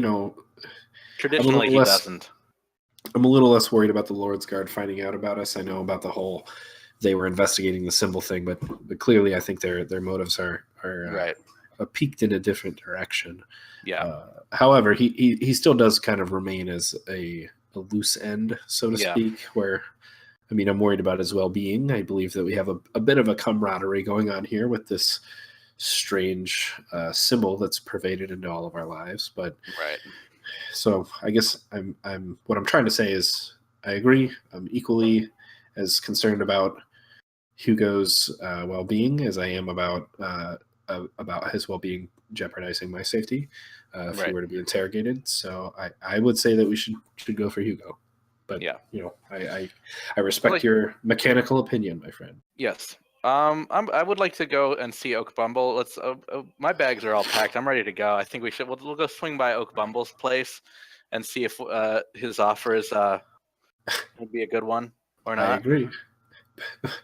traditionally he doesn't. I'm a little less worried about the Lord's Guard finding out about us. I know about the whole they were investigating the symbol thing, but clearly I think their motives are right. Peaked in a different direction. Yeah. However, he still does kind of remain as a loose end, so to speak, where, I'm worried about his well-being. I believe that we have a bit of a camaraderie going on here with this strange symbol that's pervaded into all of our lives. But Right. so I guess what I'm trying to say is I agree. I'm equally as concerned about Hugo's well-being as I am about his well-being jeopardizing my safety if he Right. were to be interrogated. So I would say that we should go for Hugo. But Yeah. I respect your mechanical opinion, my friend. Yes. I would like to go and see Oak Bumble. Let's. My bags are all packed. I'm ready to go. I think we should. We'll go swing by Oak Bumble's place and see if his offer is would be a good one or I not. agree.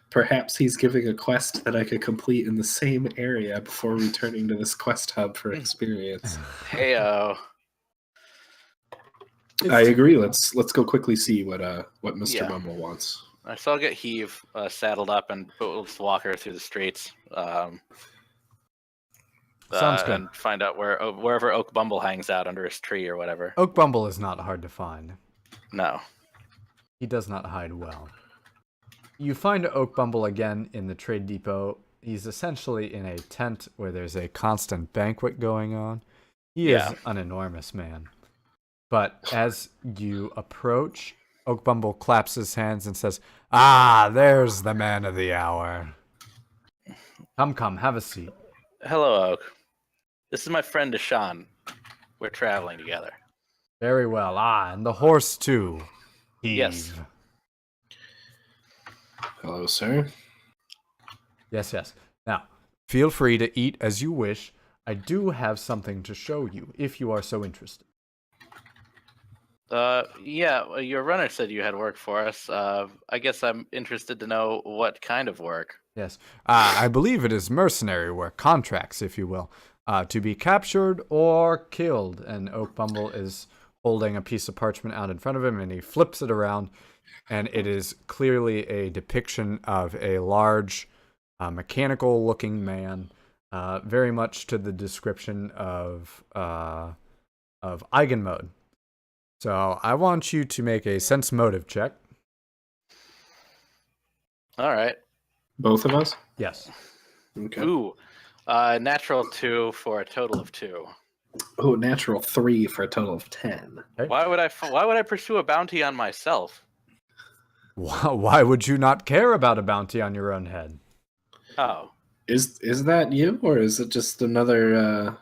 Perhaps he's giving a quest that I could complete in the same area before returning to this quest hub for experience. Heyo. I agree. Let's go quickly see what Mr. Yeah. Bumble wants. So I'll get Heave saddled up and we'll just walk her through the streets. Sounds good. And find out wherever Oak Bumble hangs out under his tree or whatever. Oak Bumble is not hard to find. No. He does not hide well. You find Oak Bumble again in the trade depot. He's essentially in a tent where there's a constant banquet going on. He is an enormous man. But as you approach, Oak Bumble claps his hands and says, "Ah, there's the man of the hour. Come, have a seat." Hello, Oak. This is my friend Deshaun. We're traveling together. Very well. Ah, and the horse too. Heave. Yes. Hello, sir. Yes. Now, feel free to eat as you wish. I do have something to show you, if you are so interested. Yeah, your runner said you had work for us. I guess I'm interested to know what kind of work. Yes. I believe it is mercenary work, contracts, if you will, to be captured or killed. And Oak Bumble is holding a piece of parchment out in front of him, and he flips it around, and it is clearly a depiction of a large, mechanical-looking man, very much to the description of Eigenmode. So I want you to make a sense motive check. All right. Both of us? Yes. Okay. Ooh, natural 2 for a total of 2. Oh, natural 3 for a total of 10. Okay. Why would I pursue a bounty on myself? Why would you not care about a bounty on your own head? Oh, Is that you, or is it just another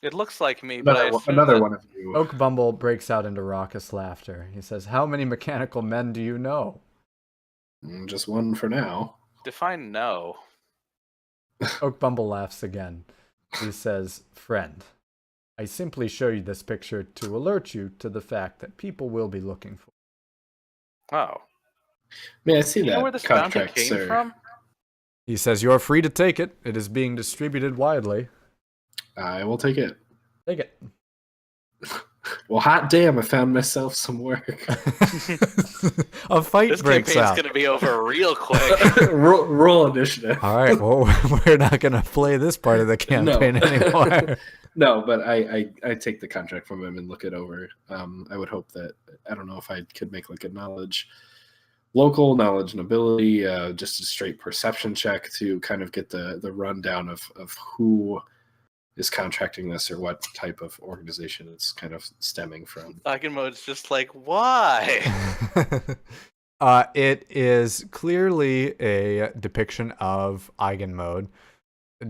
it looks like me, but another one of you? Oak Bumble breaks out into raucous laughter. He says, "How many mechanical men do you know?" Just one for now. Define no. Oak Bumble laughs again. He says, "Friend, I simply show you this picture to alert you to the fact that people will be looking for." Oh. May I see You that know where this bounty contract, came sir? from? He says, "You are free to take it. It is being distributed widely." I will take it. Take it. Well, hot damn, I found myself some work. A fight This breaks campaign's out. gonna be over real quick. roll initiative. All right, well, we're not going to play this part of the campaign anymore. No, but I take the contract from him and look it over. I would hope that, I don't know if I could make like a local knowledge and ability, just a straight perception check to kind of get the rundown of who is contracting this or what type of organization it's kind of stemming from. Eigenmode's just like, why? It is clearly a depiction of Eigenmode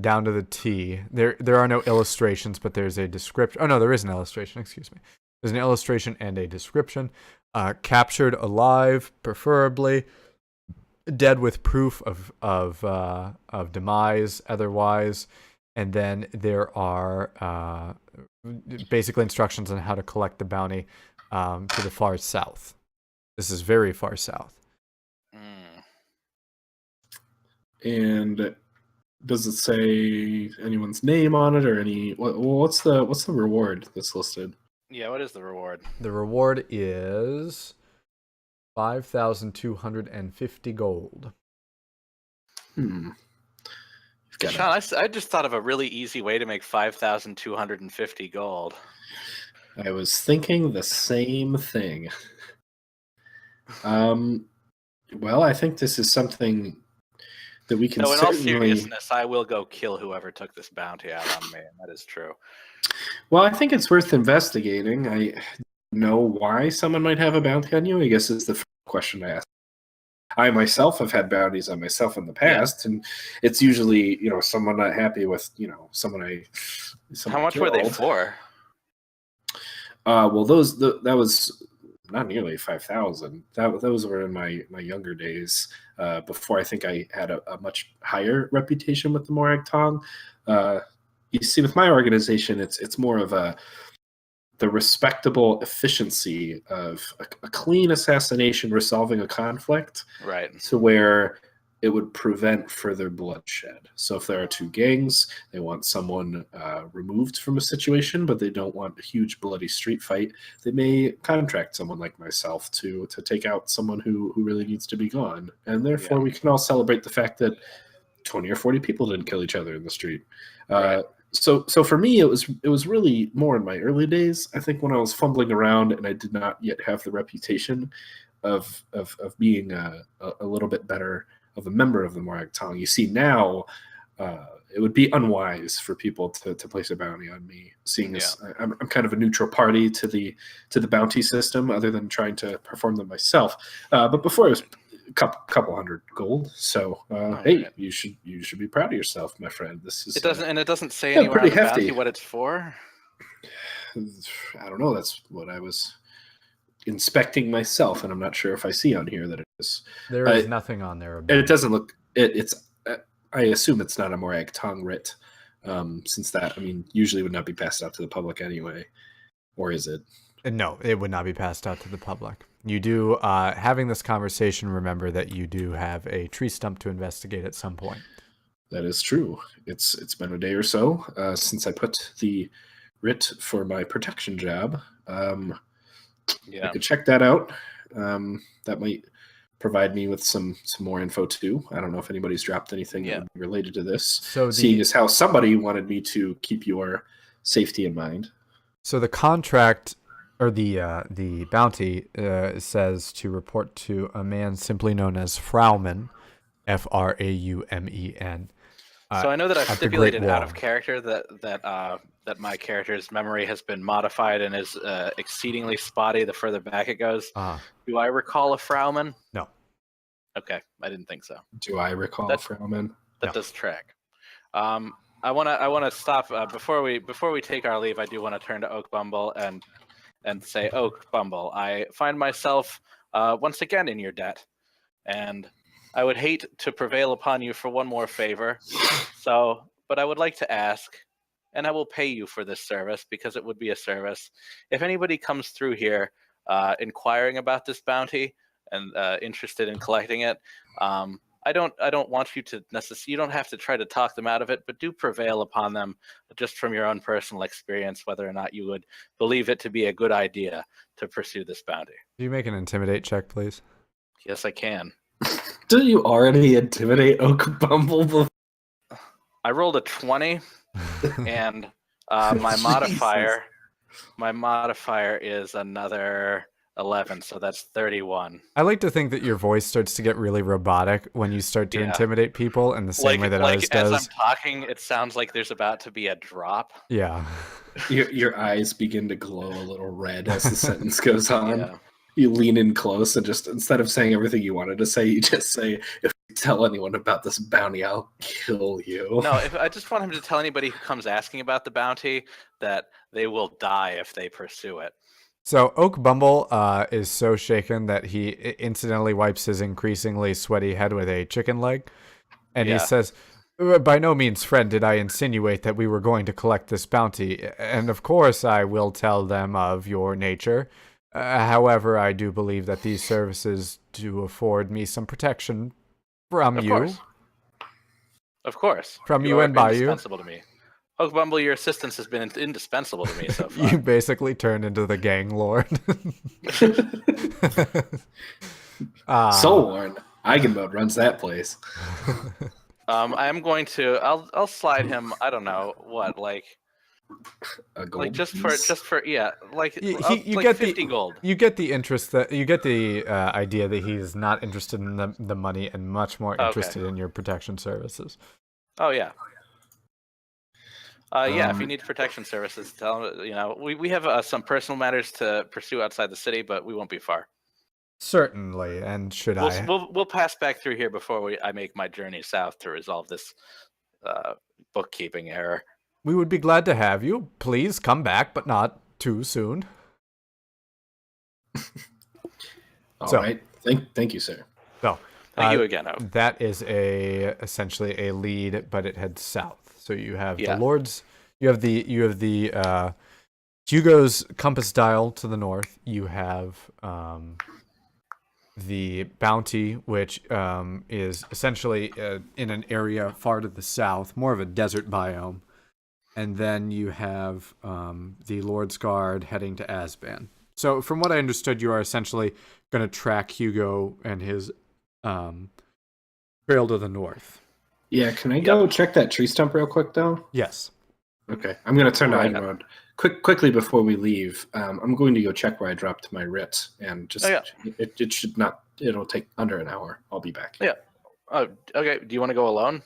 down to the T. There are no illustrations, but there's a description. Oh no, there is an illustration. Excuse me. There's an illustration and a description. Captured alive, preferably. Dead with proof of demise. Otherwise. And then there are basically instructions on how to collect the bounty to the far south. This is very far south. And does it say anyone's name on it, or any? What's the reward that's listed? Yeah, what is the reward? The reward is 5,250 gold. Sean, I just thought of a really easy way to make 5,250 gold. I was thinking the same thing. Well, I think this is something that we can No, in all certainly. seriousness, I will go kill whoever took this bounty out on me. That is true. Well, I think it's worth investigating. I know why someone might have a bounty on you. I guess is the first question I ask. I myself have had bounties on myself in the past, and it's usually someone not happy with someone I. How much were they for? Well, that was not nearly 5,000. Those were in my younger days, before I think I had a much higher reputation with the Morag Tong. You see, with my organization, it's more of the respectable efficiency of a clean assassination resolving a conflict, Right. to where it would prevent further bloodshed. So if there are two gangs, they want someone removed from a situation, but they don't want a huge bloody street fight, they may contract someone like myself to take out someone who really needs to be gone. And therefore we can all celebrate the fact that 20 or 40 people didn't kill each other in the street. Right. So for me, it was really more in my early days. I think when I was fumbling around and I did not yet have the reputation of being a little bit better of a member of the Morag Tong. You see now, it would be unwise for people to place a bounty on me, seeing as I'm kind of a neutral party to the bounty system, other than trying to perform them myself. But before it was a couple hundred gold. So hey, you should be proud of yourself, my friend. This is it doesn't say anywhere on the bounty what it's for. I don't know. That's what I was inspecting myself, and I'm not sure if I see on here that it is. There is nothing on there about and it doesn't look. It's. I assume it's not a Morag Tong writ, since that usually would not be passed out to the public anyway, or is it? No, it would not be passed out to the public. You do, having this conversation, remember that you do have a tree stump to investigate at some point. That is true. It's been a day or so since I put the writ for my protection job. I could check that out. That might provide me with some more info too. I don't know if anybody's dropped anything that would be related to this. So seeing as how somebody wanted me to keep your safety in mind. So the contract, or the bounty, says to report to a man simply known as Fraumen, Fraumen. So I know that I've stipulated out of character that my character's memory has been modified and is exceedingly spotty the further back it goes. Do I recall a Fraumen? No. Okay, I didn't think so. Do I recall a Fraumen? That does track. I want to stop before we take our leave. I do want to turn to Oak Bumble and say, Oak Bumble, I find myself once again in your debt, and I would hate to prevail upon you for one more favor. But I would like to ask, and I will pay you for this service because it would be a service. If anybody comes through here inquiring about this bounty and interested in collecting it, I don't want you to necessarily. You don't have to try to talk them out of it, but do prevail upon them just from your own personal experience, whether or not you would believe it to be a good idea to pursue this bounty. Do you make an intimidate check, please? Yes, I can. Do you already intimidate Oak Bumble? I rolled a 20, and my modifier is another 11, so that's 31. I like to think that your voice starts to get really robotic when you start to intimidate people in the same way that ours does. As I'm talking, it sounds like there's about to be a drop. Yeah. Your eyes begin to glow a little red as the sentence goes on. Yeah. You lean in close and just, instead of saying everything you wanted to say, you just say, if you tell anyone about this bounty, I'll kill you. No, I just want him to tell anybody who comes asking about the bounty that they will die if they pursue it. So Oak Bumble is so shaken that he incidentally wipes his increasingly sweaty head with a chicken leg. And he says, by no means, friend, did I insinuate that we were going to collect this bounty. And of course I will tell them of your nature. However, I do believe that these services do afford me some protection from you. Of course. From you and by you. Indispensable to me. Oak Bumble, your assistance has been indispensable to me so far. You basically turned into the gang lord. Soul Warren. Eigenmode runs that place. I'm going to. I'll slide him. I don't know what, like A gold Like just piece? for yeah, like You like get 50 gold. you get the interest that you get the idea that he's not interested in the money and much more Okay. interested in your protection services. Oh yeah. Yeah, if he Um, needs protection services, tell him. We have some personal matters to pursue outside the city, but we won't be far. Certainly, and should I? We'll pass back through here before I make my journey south to resolve this bookkeeping error. We would be glad to have you. Please come back, but not too soon. all right. Thank you, sir. So, Thank you again, Oak. that is essentially a lead, but it heads south. So you have Yeah. the Lords. You have the Hugo's compass dial to the north. You have the Bounty, which is essentially in an area far to the south, more of a desert biome. And then you have the Lord's Guard heading to Asban. So from what I understood, you are essentially going to track Hugo and his trail to the north. Yeah, can I go check that tree stump real quick, though? Yes. Okay, I'm going to turn to Right. Eigen mode. Quickly before we leave, I'm going to go check where I dropped my writ, and just it should not. It'll take under an hour. I'll be back. Yeah. Oh, okay. Do you want to go alone?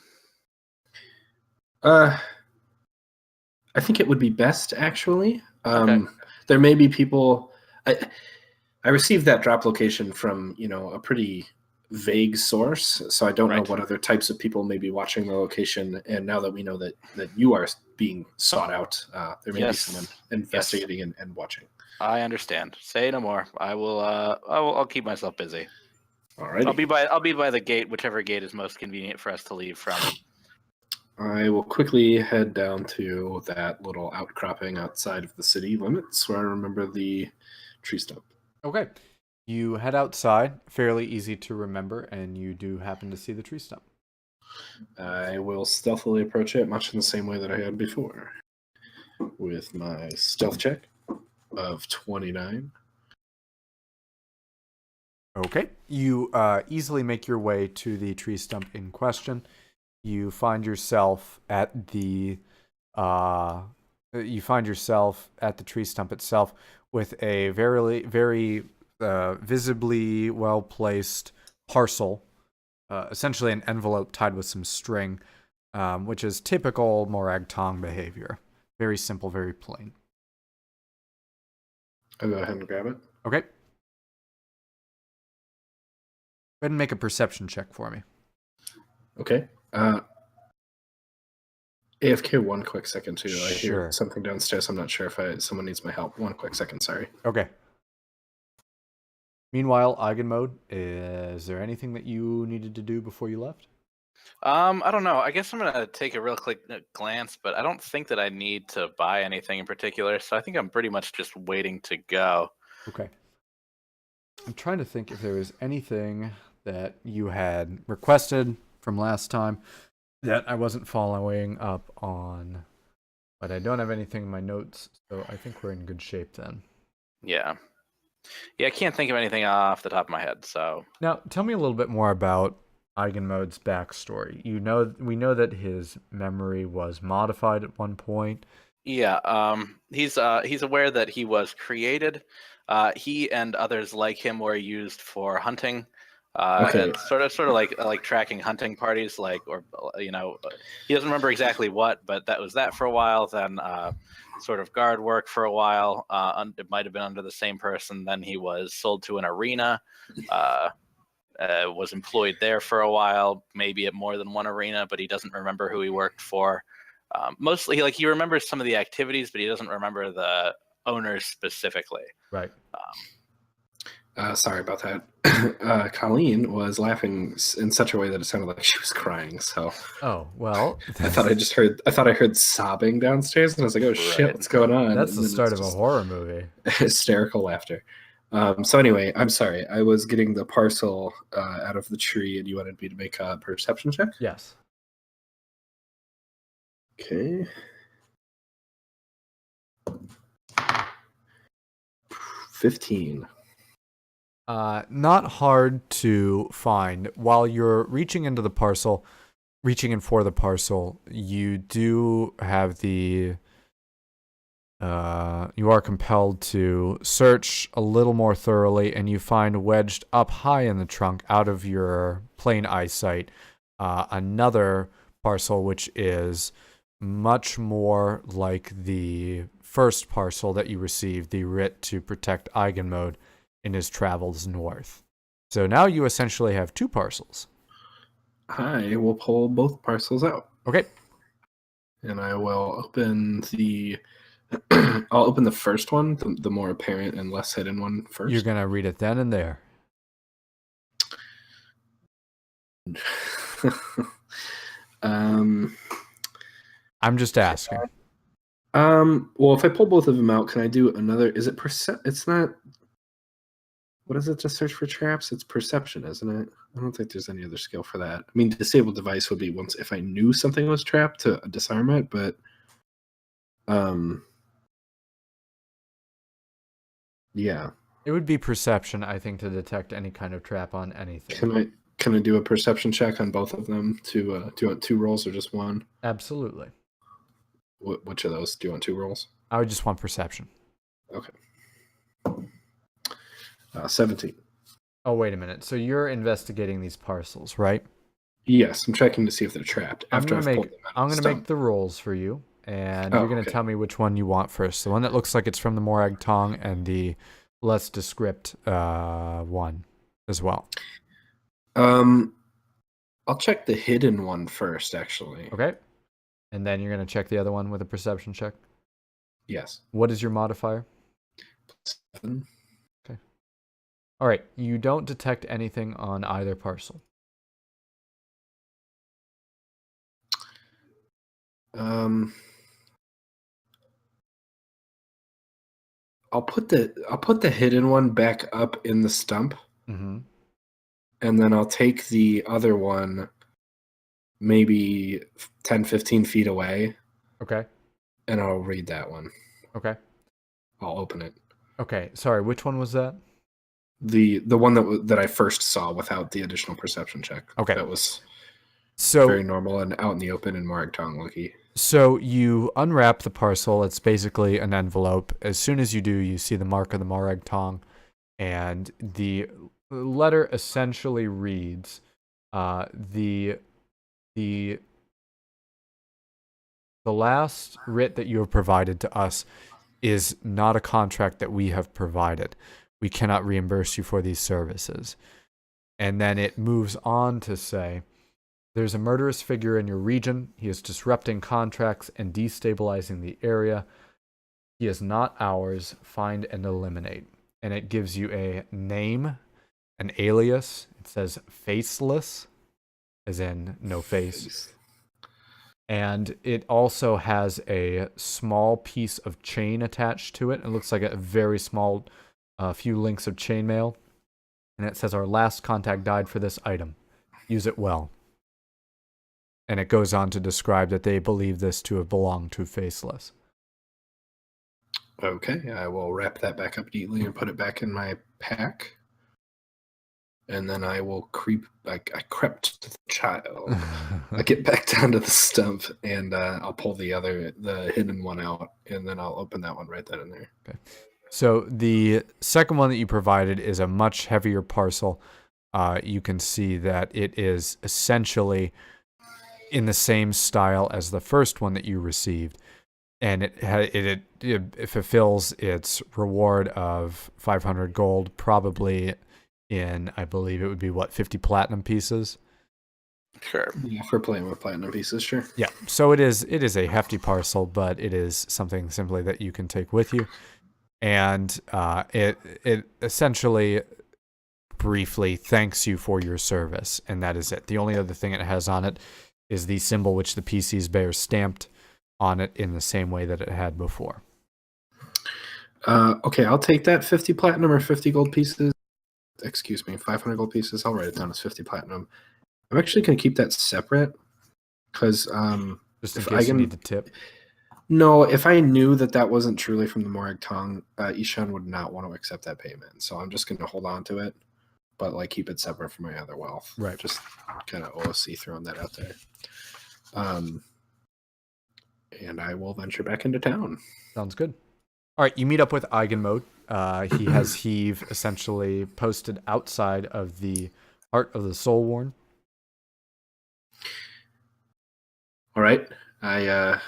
I think it would be best actually. Okay. There may be people. I received that drop location from a pretty vague source, so I don't know Right. what other types of people may be watching the location. And now that we know that you are being sought out, there may be Yes. someone investigating and watching. I understand. Say no more. I'll keep myself busy. All right. I'll be by the gate, whichever gate is most convenient for us to leave from. I will quickly head down to that little outcropping outside of the city limits where I remember the tree stump. Okay. You head outside, fairly easy to remember, and you do happen to see the tree stump. I will stealthily approach it much in the same way that I had before, with my stealth check of 29. Okay. You easily make your way to the tree stump in question. You find yourself at the tree stump itself with a very visibly well placed parcel, essentially an envelope tied with some string, which is typical Morag Tong behavior. Very simple, very plain. I'll go ahead and grab it. Okay. Go ahead and make a perception check for me. Okay. AFK 1 quick second too. I Sure. hear something downstairs. I'm not sure if someone needs my help. 1 quick second, sorry. Okay. Meanwhile, Eigen mode, is there anything that you needed to do before you left? I don't know. I guess I'm gonna take a real quick glance, but I don't think that I need to buy anything in particular. So I think I'm pretty much just waiting to go. Okay. I'm trying to think if there was anything that you had requested from last time that I wasn't following up on, but I don't have anything in my notes, so I think we're in good shape then. Yeah. Yeah, I can't think of anything off the top of my head. So Now, tell me a little bit more about Eigenmode's backstory. We know that his memory was modified at one point. yeah, he's aware that he was created. He and others like him were used for hunting. Okay. And sort of like tracking hunting parties, he doesn't remember exactly what, but that was that for a while. Then sort of guard work for a while. It might have been under the same person. Then he was sold to an arena. Was employed there for a while, maybe at more than one arena, but he doesn't remember who he worked for. Mostly, he remembers some of the activities, but he doesn't remember the owners specifically. Right. Sorry about that. Colleen was laughing in such a way that it sounded like she was crying. So, Oh, well. I thought I heard sobbing downstairs, and I was like, "Oh shit, Right. what's going on?" That's And the then start it's of a just horror movie. hysterical laughter. So anyway, I'm sorry. I was getting the parcel out of the tree, and you wanted me to make a perception check. Yes. Okay. 15. Not hard to find. While you're reaching in for the parcel, you do have the you are compelled to search a little more thoroughly, and you find wedged up high in the trunk, out of your plain eyesight, another parcel which is much more like the first parcel that you received, the writ to protect Eigenmode in his travels north. So now you essentially have 2 parcels. I will pull both parcels out. Okay. And I will open the I'll open the first one, the more apparent and less hidden one first. You're going to read it then and there. I'm just asking. Well, if I pull both of them out, can I do another? Is it It's not. What is it to search for traps? It's perception, isn't it? I don't think there's any other skill for that. I mean, disabled device would be once if I knew something was trapped to disarm it, but yeah. It would be perception, I think, to detect any kind of trap on anything. Can I do a perception check on both of them? Do you want 2 rolls or just 1? Absolutely. Which of those? Do you want 2 rolls? I would just want perception. Okay. 17. Oh, wait a minute. So you're investigating these parcels, right? Yes, I'm checking to see if they're trapped. I'm going to make the rolls for you, and you're going to tell me which one you want first. The one that looks like it's from the Morag Tong, and the less descript one as well. I'll check the hidden one first, actually. Okay. And then you're going to check the other one with a perception check? Yes. What is your modifier? 7. Okay. All right. You don't detect anything on either parcel. I'll put the hidden one back up in the stump. Mm-hmm. And then I'll take the other one maybe 10, 15 feet away. Okay. And I'll read that one. Okay. I'll open it. Okay. Sorry, which one was that? The one that I first saw without the additional perception check. Okay. That was so very normal and out in the open and Morag Tong lucky. So you unwrap the parcel. It's basically an envelope. As soon as you do, you see the mark of the Morag Tong, and the letter essentially reads, the last writ that you have provided to us is not a contract that we have provided. We cannot reimburse you for these services. And then it moves on to say, there's a murderous figure in your region. He is disrupting contracts and destabilizing the area. He is not ours. Find and eliminate. And it gives you a name, an alias. It says faceless, as in no face. And it also has a small piece of chain attached to it. It looks like a very small few links of chainmail. And it says, our last contact died for this item. Use it well. And it goes on to describe that they believe this to have belonged to Faceless. Okay, I will wrap that back up neatly and put it back in my pack. And then I will I crept to the child. I get back down to the stump, and I'll pull the hidden one out, and then I'll open that one right then and there. Okay. So the second one that you provided is a much heavier parcel. You can see that it is essentially in the same style as the first one that you received, and it fulfills its reward of 500 gold, probably in, I believe it would be 50 platinum pieces. Sure. Yeah, for playing with platinum pieces, sure. Yeah. So it is a hefty parcel, but it is something simply that you can take with you, and it essentially briefly thanks you for your service, and that is it. The only other thing it has on it is the symbol which the PCs bear stamped on it in the same way that it had before. Okay, I'll take that 50 platinum or 50 gold pieces. Excuse me, 500 gold pieces. I'll write it down as 50 platinum. I'm actually going to keep that separate because just in case you need to tip. No, if I knew that wasn't truly from the Morag Tong, Ishan would not want to accept that payment. So I'm just going to hold on to it, but keep it separate from my other wealth. Right. Just kind of OSC throwing that out there. And I will venture back into town. Sounds good. All right, you meet up with Eigenmode. He has Heave essentially posted outside of the Heart of the Soul Worn. All right, I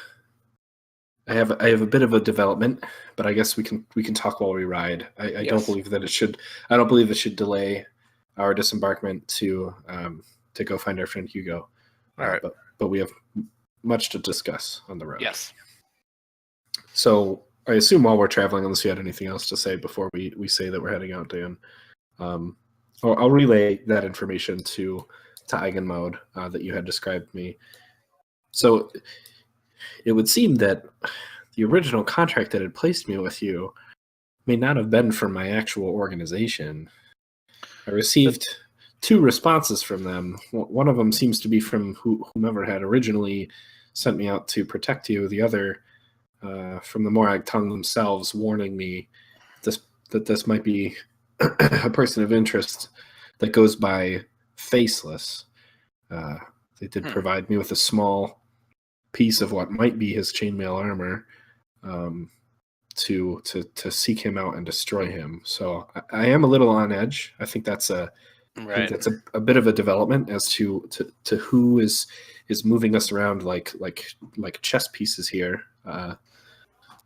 have a bit of a development, but I guess we can talk while we ride. I don't Yes. believe that it should. I don't believe it should delay our disembarkment to go find our friend Hugo. All right. But we have much to discuss on the road. Yes. So I assume while we're traveling, unless you had anything else to say before we say that we're heading out, Dan, I'll relay that information to Eigenmode that you had described me. So it would seem that the original contract that had placed me with you may not have been from my actual organization. I received 2 responses from them. One of them seems to be from whomever had originally sent me out to protect you. The other from the Morag Tongue themselves, warning me that this might be a person of interest that goes by Faceless. They did provide me with a small piece of what might be his chainmail armor to seek him out and destroy him. So I am a little on edge. I think that's a bit of a development as to who is moving us around like chess pieces here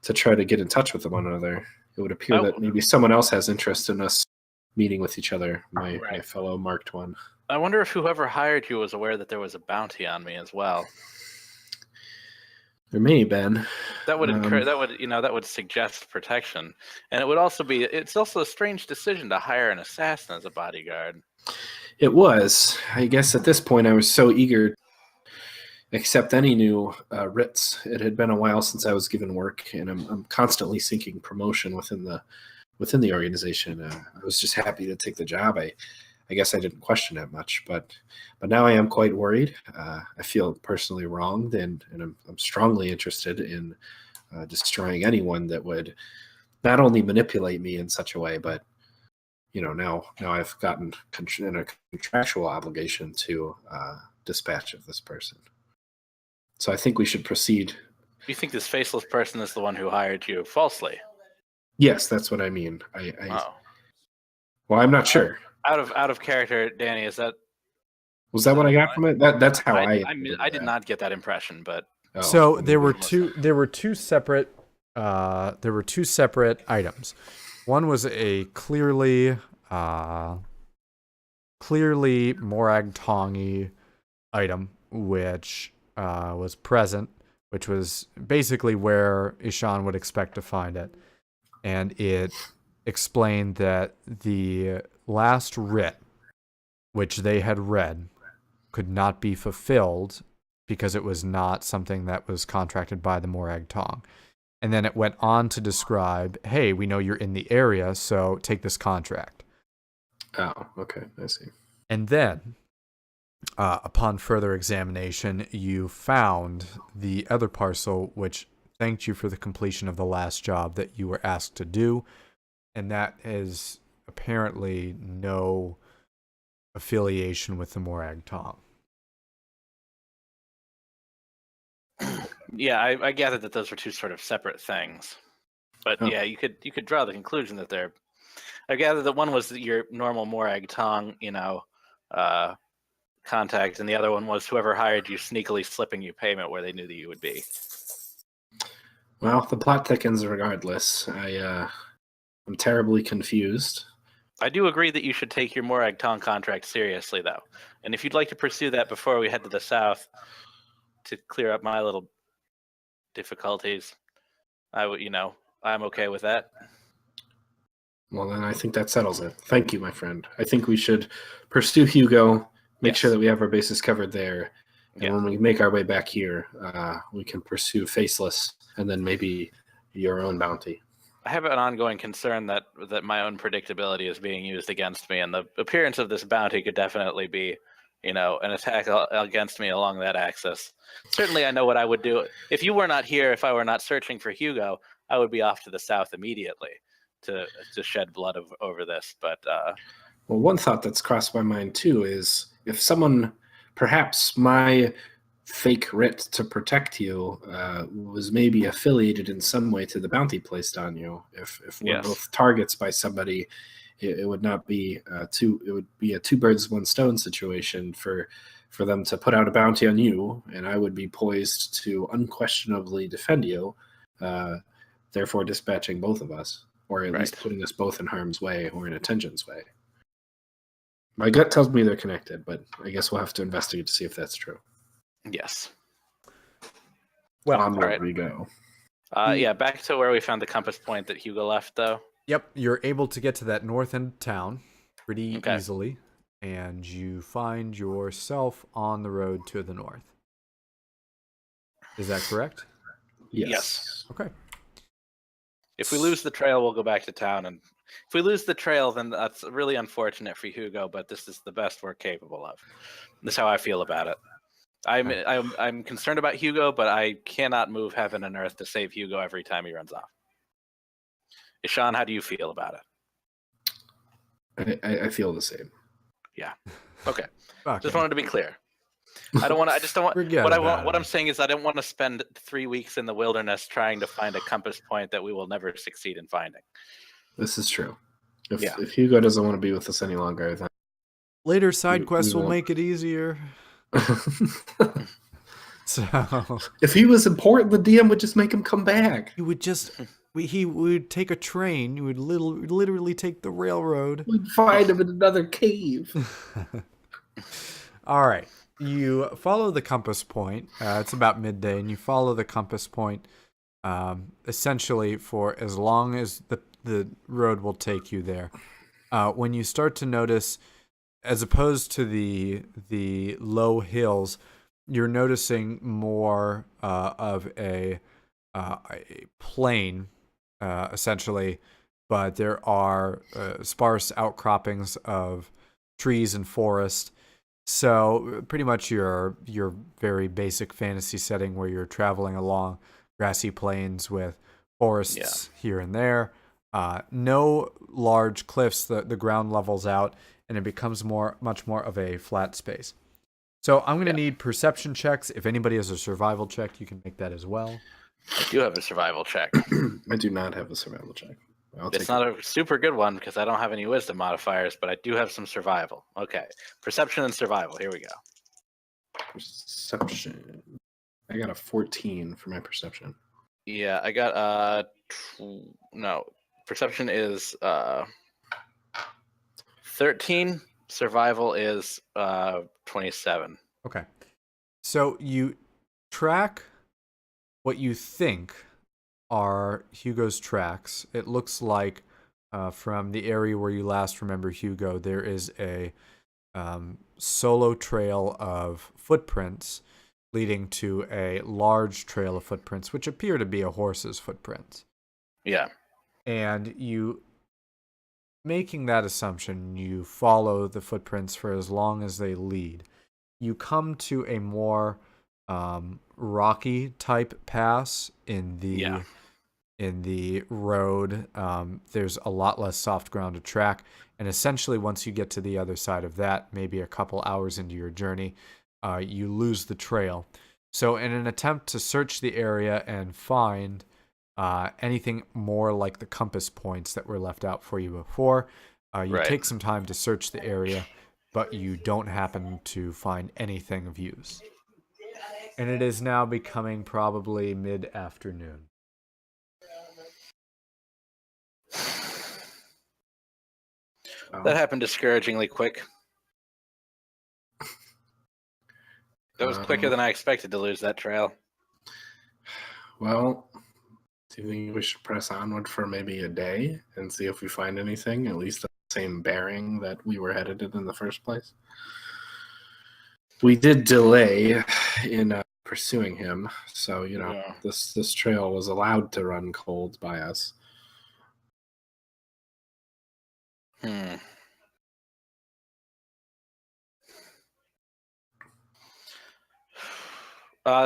to try to get in touch with one another. It would appear that maybe someone else has interest in us meeting with each other, my fellow marked one. I wonder if whoever hired you was aware that there was a bounty on me as well. There may have been. That would suggest protection, and it would also be. It's also a strange decision to hire an assassin as a bodyguard. It was. I guess at this point I was so eager to accept any new writs. It had been a while since I was given work, and I'm constantly seeking promotion within the organization. I was just happy to take the job. I guess I didn't question it much, but now I am quite worried. I feel personally wronged, and I'm strongly interested in destroying anyone that would not only manipulate me in such a way, but now I've gotten in a contractual obligation to dispatch of this person. So I think we should proceed. You think this faceless person is the one who hired you falsely? Yes, that's what I mean. Well, I'm not sure. Out of character, Danny. Was that what I got from it? That's how I did not get that impression, but so there were two separate items. One was a clearly Morag Tongy item, which was present, which was basically where Ishan would expect to find it, and it explained that the last writ, which they had read, could not be fulfilled because it was not something that was contracted by the Morag Tong. And then it went on to describe, hey, we know you're in the area, so take this contract. Oh, okay, I see. And then, upon further examination, you found the other parcel, which thanked you for the completion of the last job that you were asked to do. And that is apparently no affiliation with the Morag Tong. Yeah, I gathered that those were two sort of separate things. But yeah, you could draw the conclusion that they're. I gathered that one was your normal Morag Tong, contact, and the other one was whoever hired you sneakily slipping you payment where they knew that you would be. Well, the plot thickens regardless. I'm terribly confused. I do agree that you should take your Morag Tong contract seriously, though. And if you'd like to pursue that before we head to the south to clear up my little difficulties, I'm okay with that. Well, then I think that settles it. Thank you, my friend. I think we should pursue Hugo, make sure that we have our bases covered there. And when we make our way back here, we can pursue Faceless and then maybe your own bounty. I have an ongoing concern that my own predictability is being used against me, and the appearance of this bounty could definitely be, an attack against me along that axis. Certainly, I know what I would do. If you were not here, if I were not searching for Hugo, I would be off to the south immediately to shed blood over this. But well, one thought that's crossed my mind too is if someone, perhaps my fake writ to protect you was maybe affiliated in some way to the bounty placed on you. If we're both targets by somebody, it would not be it would be a two birds one stone situation for them to put out a bounty on you, and I would be poised to unquestionably defend you, therefore dispatching both of us, or at least putting us both in harm's way or in attention's way. My gut tells me they're connected, but I guess we'll have to investigate to see if that's true. Yes. Well, onward we go. Yeah, back to where we found the compass point that Hugo left, though. Yep, you're able to get to that north end of town pretty easily, and you find yourself on the road to the north. Is that correct? Yes. Okay. If we lose the trail, we'll go back to town, and if we lose the trail, then that's really unfortunate for Hugo, but this is the best we're capable of. That's how I feel about it. I'm concerned about Hugo, but I cannot move heaven and earth to save Hugo every time he runs off. Ishan, how do you feel about it? I feel the same. Yeah. Okay. Just wanted to be clear. I don't want to. I just don't want. What I'm saying is, I don't want to spend 3 weeks in the wilderness trying to find a compass point that we will never succeed in finding. This is true. If Hugo doesn't want to be with us any longer, then later side quests will make it easier. So if he was important, the DM would just make him come back. He would take a train. He would literally take the railroad. We'd find him in another cave. All right. You follow the compass point. It's about midday, and you follow the compass point essentially for as long as the road will take you there. When you start to notice, as opposed to the low hills, you're noticing more of a plain, essentially, but there are sparse outcroppings of trees and forest. So pretty much your very basic fantasy setting where you're traveling along grassy plains with forests here and there. No large cliffs. The ground levels out, and it becomes much more of a flat space. So I'm going to need perception checks. If anybody has a survival check, you can make that as well. I do have a survival check. I do not have a survival check. It's not a super good one because I don't have any wisdom modifiers, but I do have some survival. Okay. Perception and survival. Here we go. Perception. I got a 14 for my perception. Yeah, I got no. Perception is 13. Survival is 27. Okay. So you track what you think are Hugo's tracks. It looks like from the area where you last remember Hugo, there is a solo trail of footprints leading to a large trail of footprints, which appear to be a horse's footprints. Yeah. And you, making that assumption, you follow the footprints for as long as they lead. You come to a more rocky type pass in the road. There's a lot less soft ground to track, and essentially once you get to the other side of that, maybe a couple hours into your journey, you lose the trail. So in an attempt to search the area and find anything more like the compass points that were left out for you before, you take some time to search the area, but you don't happen to find anything of use. And it is now becoming probably mid-afternoon. That happened discouragingly quick. That was quicker than I expected to lose that trail. Well, do you think we should press onward for maybe a day and see if we find anything, at least the same bearing that we were headed in the first place? We did delay in pursuing him, so this trail was allowed to run cold by us.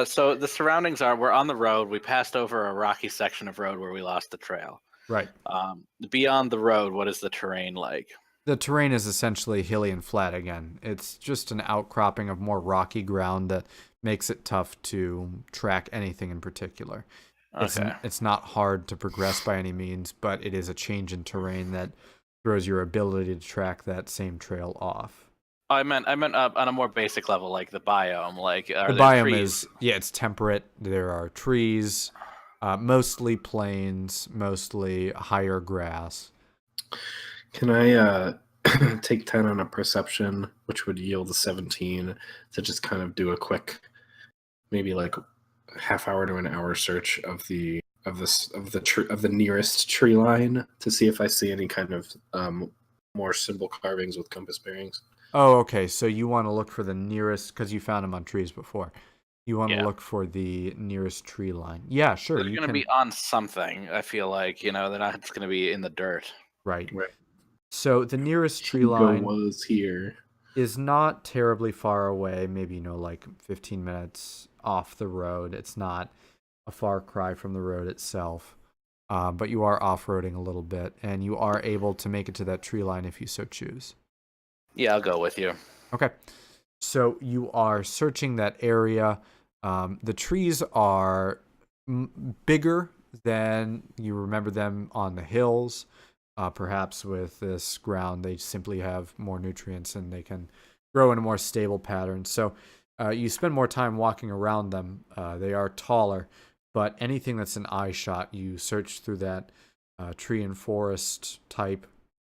So the surroundings are, we're on the road. We passed over a rocky section of road where we lost the trail. Right. Beyond the road, what is the terrain like? The terrain is essentially hilly and flat again. It's just an outcropping of more rocky ground that makes it tough to track anything in particular. Okay. It's not hard to progress by any means, but it is a change in terrain that throws your ability to track that same trail off. I meant on a more basic level, like the biome. Like, are The there biome trees? it's temperate. There are trees, mostly plains, mostly higher grass. Can I take 10 on a perception, which would yield a 17, to just kind of do a quick, maybe like half hour to an hour search of the nearest tree line to see if I see any kind of more symbol carvings with compass bearings. Oh, okay. So you want to look for the nearest, because you found them on trees before. You want to Yeah. look for the nearest tree line. Yeah, sure. They're You going to can. be on something. I feel like, they're not just going to be in the dirt. Right. Right. So the nearest tree Hugo line was here. is not terribly far away, maybe, like 15 minutes off the road. It's not a far cry from the road itself. But you are off-roading a little bit, and you are able to make it to that tree line if you so choose. Yeah, I'll go with you. Okay. So you are searching that area. The trees are bigger than you remember them on the hills. Perhaps with this ground, they simply have more nutrients and they can grow in a more stable pattern. So you spend more time walking around them. They are taller, but anything that's an eye shot, you search through that tree and forest type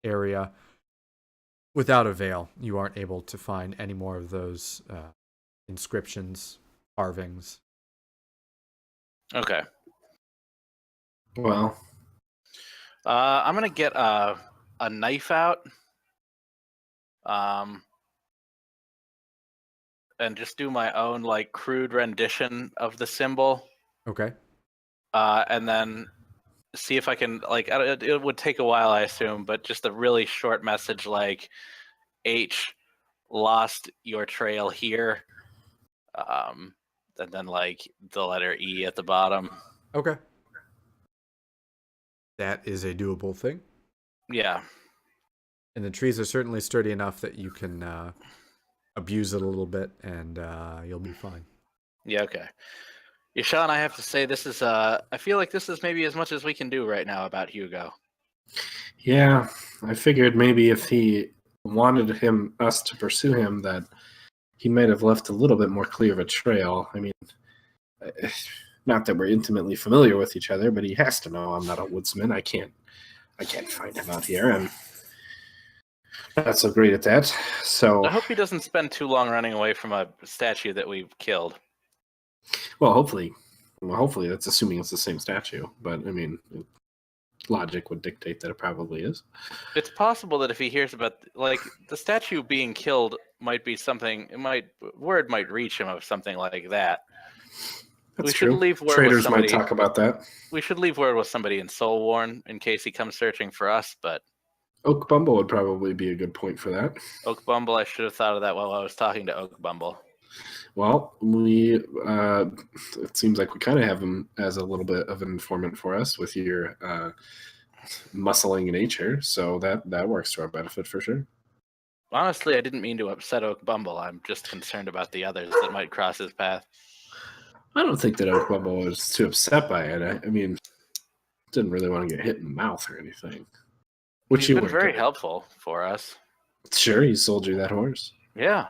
area. Without avail, you aren't able to find any more of those inscriptions, carvings. Okay. Well, I'm going to get a knife out. And just do my own like crude rendition of the symbol. Okay. And then see if I can it would take a while, I assume, but just a really short message like H lost your trail here. And then like the letter E at the bottom. Okay. That is a doable thing. Yeah. And the trees are certainly sturdy enough that you can abuse it a little bit and you'll be fine. Yeah, okay. Yashawn, I have to say this is I feel like this is maybe as much as we can do right now about Hugo. yeah, I figured maybe if he wanted us to pursue him, that he might have left a little bit more clear of a trail. I mean, not that we're intimately familiar with each other, but he has to know I'm not a woodsman. I can't find him out here, and not so great at that. So I hope he doesn't spend too long running away from a statue that we've killed. well, hopefully that's assuming it's the same statue. But I mean, logic would dictate that it probably is. It's possible that if he hears about like the statue being killed, might be something. Word might reach him of something like that. That's We should true. leave word with Traders somebody. might talk about that. We should leave word with somebody in Soulworn in case he comes searching for us. But Oak Bumble would probably be a good point for that. Oak Bumble, I should have thought of that while I was talking to Oak Bumble. Well, it seems like we kind of have him as a little bit of an informant for us with your muscling nature, so that works to our benefit for sure. Honestly, I didn't mean to upset Oak Bumble. I'm just concerned about the others that might cross his path. I don't think that Oak Bumble was too upset by it. I mean, didn't really want to get hit in the mouth or anything. Which He's you been weren't very doing. helpful for us. Sure, he sold you that horse. Yeah.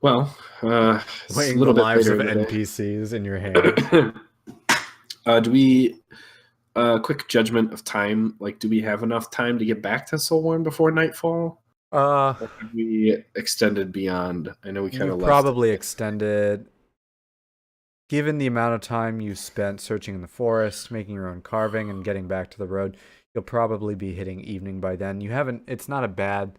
Well, a Weighing little the bit lives later of in the day. NPCs in your hand. Do we quick judgment of time? Like, do we have enough time to get back to Soulworn before nightfall? Or have we extended beyond? I know we kind You've of left. probably extended. Given the amount of time you spent searching in the forest, making your own carving, and getting back to the road, you'll probably be hitting evening by then. It's not a bad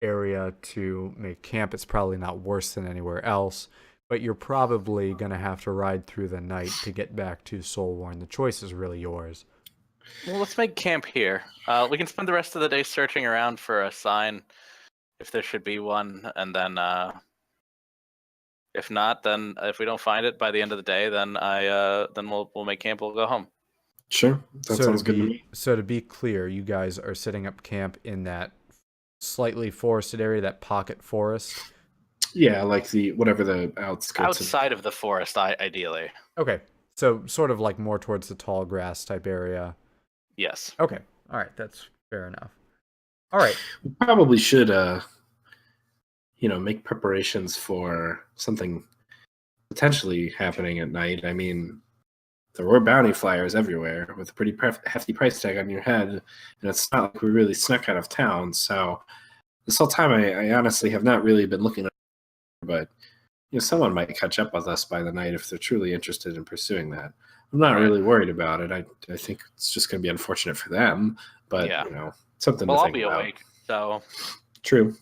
area to make camp. It's probably not worse than anywhere else, but you're probably going to have to ride through the night to get back to Soulworn. The choice is really yours. Well, let's make camp here. We can spend the rest of the day searching around for a sign, if there should be one, and then if not, then if we don't find it by the end of the day, then we'll make camp. We'll go home. Sure, that sounds good to me. So to be clear, you guys are setting up camp in that slightly forested area, that pocket forest. Yeah, like whatever the outskirts. Outside of the forest, ideally. Okay, so sort of like more towards the tall grass type area. Yes. Okay, all right, that's fair enough. All right. We probably should, make preparations for something potentially happening at night. I mean, there were bounty flyers everywhere with a pretty hefty price tag on your head, and it's not like we really snuck out of town. So this whole time, I honestly have not really been looking at it, but someone might catch up with us by the night if they're truly interested in pursuing that. I'm not really worried about it. I think it's just going to be unfortunate for them, but something to think about. Well, I'll be awake, so true.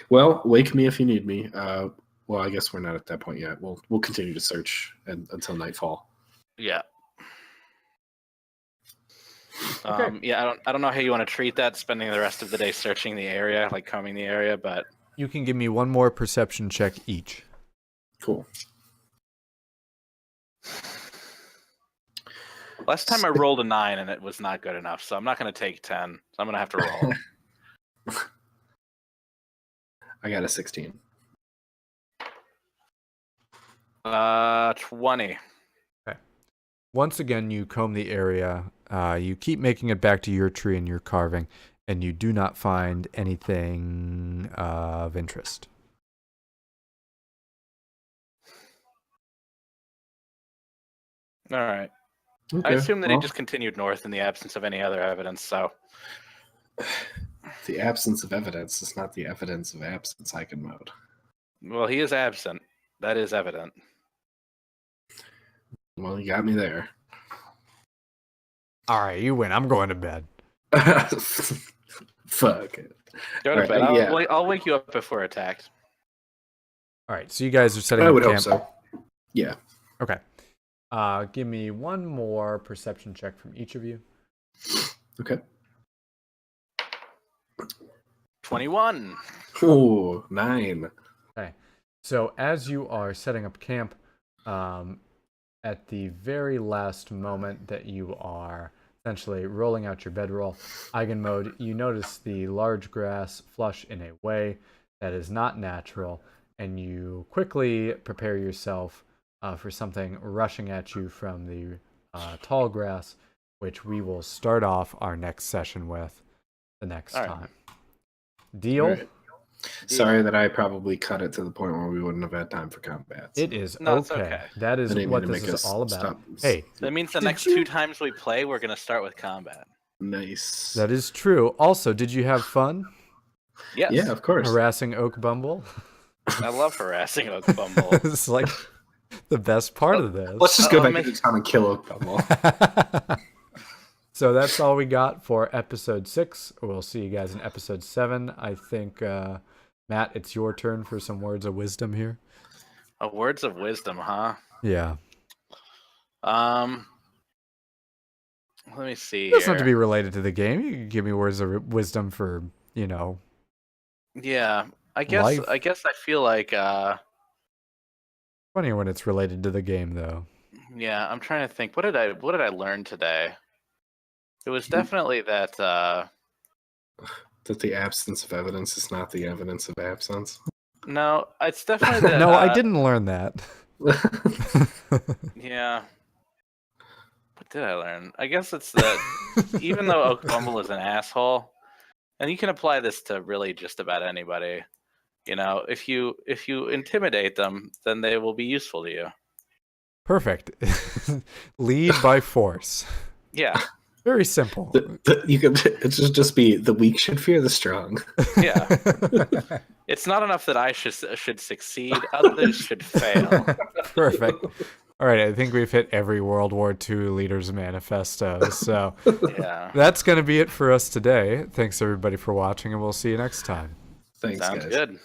Well, wake me if you need me. Well, I guess we're not at that point yet. We'll continue to search until nightfall. Yeah. Okay. Yeah, I don't know how you want to treat that, spending the rest of the day searching the area, like combing the area, but You can give me one more perception check each. Cool. Last time I rolled a 9 and it was not good enough, so I'm not going to take 10. So I'm going to have to roll. I got a 16. 20. Okay. Once again, you comb the area. You keep making it back to your tree and your carving, and you do not find anything of interest. All right. Okay, I assume that well, he just continued north in the absence of any other evidence, so... the absence of evidence is not the evidence of absence, Icon mode. Well, he is absent. That is evident. Well, you got me there. All right, you win. I'm going to bed. Fuck it. Go to All bed. right, I'll wake you up if we're attacked. All right, so you guys are setting I up would hope camp. so. Yeah. Okay. Give me one more perception check from each of you. Okay. 21. Oh, 9. Okay. So as you are setting up camp, at the very last moment that you are essentially rolling out your bedroll, Eigen mode, you notice the large grass flush in a way that is not natural, and you quickly prepare yourself for something rushing at you from the tall grass, which we will start off our next session with the next time. Deal? Right. Sorry that I probably cut it to the point where we wouldn't have had time for combat. It is No, it's okay. okay. That is I didn't what mean to this make is us all about. stop. Hey, That means the Did next you- 2 times we play, we're going to start with combat. Nice. that is true. Also, did you have fun Yes. Yeah, of course. harassing Oak Bumble? I love harassing Oak Bumble. It's like the best part of this. Let's just go I'll back make- into town and kill Oak Bumble. So that's all we got for episode 6. We'll see you guys in episode 7. I think, Matt, it's your turn for some words of wisdom here. Words of wisdom, huh? Yeah. Let me see It doesn't have to here. be related to the game. You can give me words of wisdom for, Yeah, I guess Life. I feel like funnier when it's related to the game, though. yeah, I'm trying to think. What did I learn today? It was definitely that That the absence of evidence is not the evidence of absence. no, it's definitely that No, I didn't learn that. Yeah. What did I learn? I guess it's that even though Oak Bumble is an asshole, and you can apply this to really just about anybody, if you intimidate them, then they will be useful to you. Perfect. Lead by force. Yeah. Very simple. It should just be the weak should fear the strong. Yeah. It's not enough that I should succeed, others should fail. Perfect. All right, I think we've hit every World War II leader's manifesto. So Yeah. that's going to be it for us today. Thanks, everybody, for watching, and we'll see you next time. Thanks, Sounds guys. good.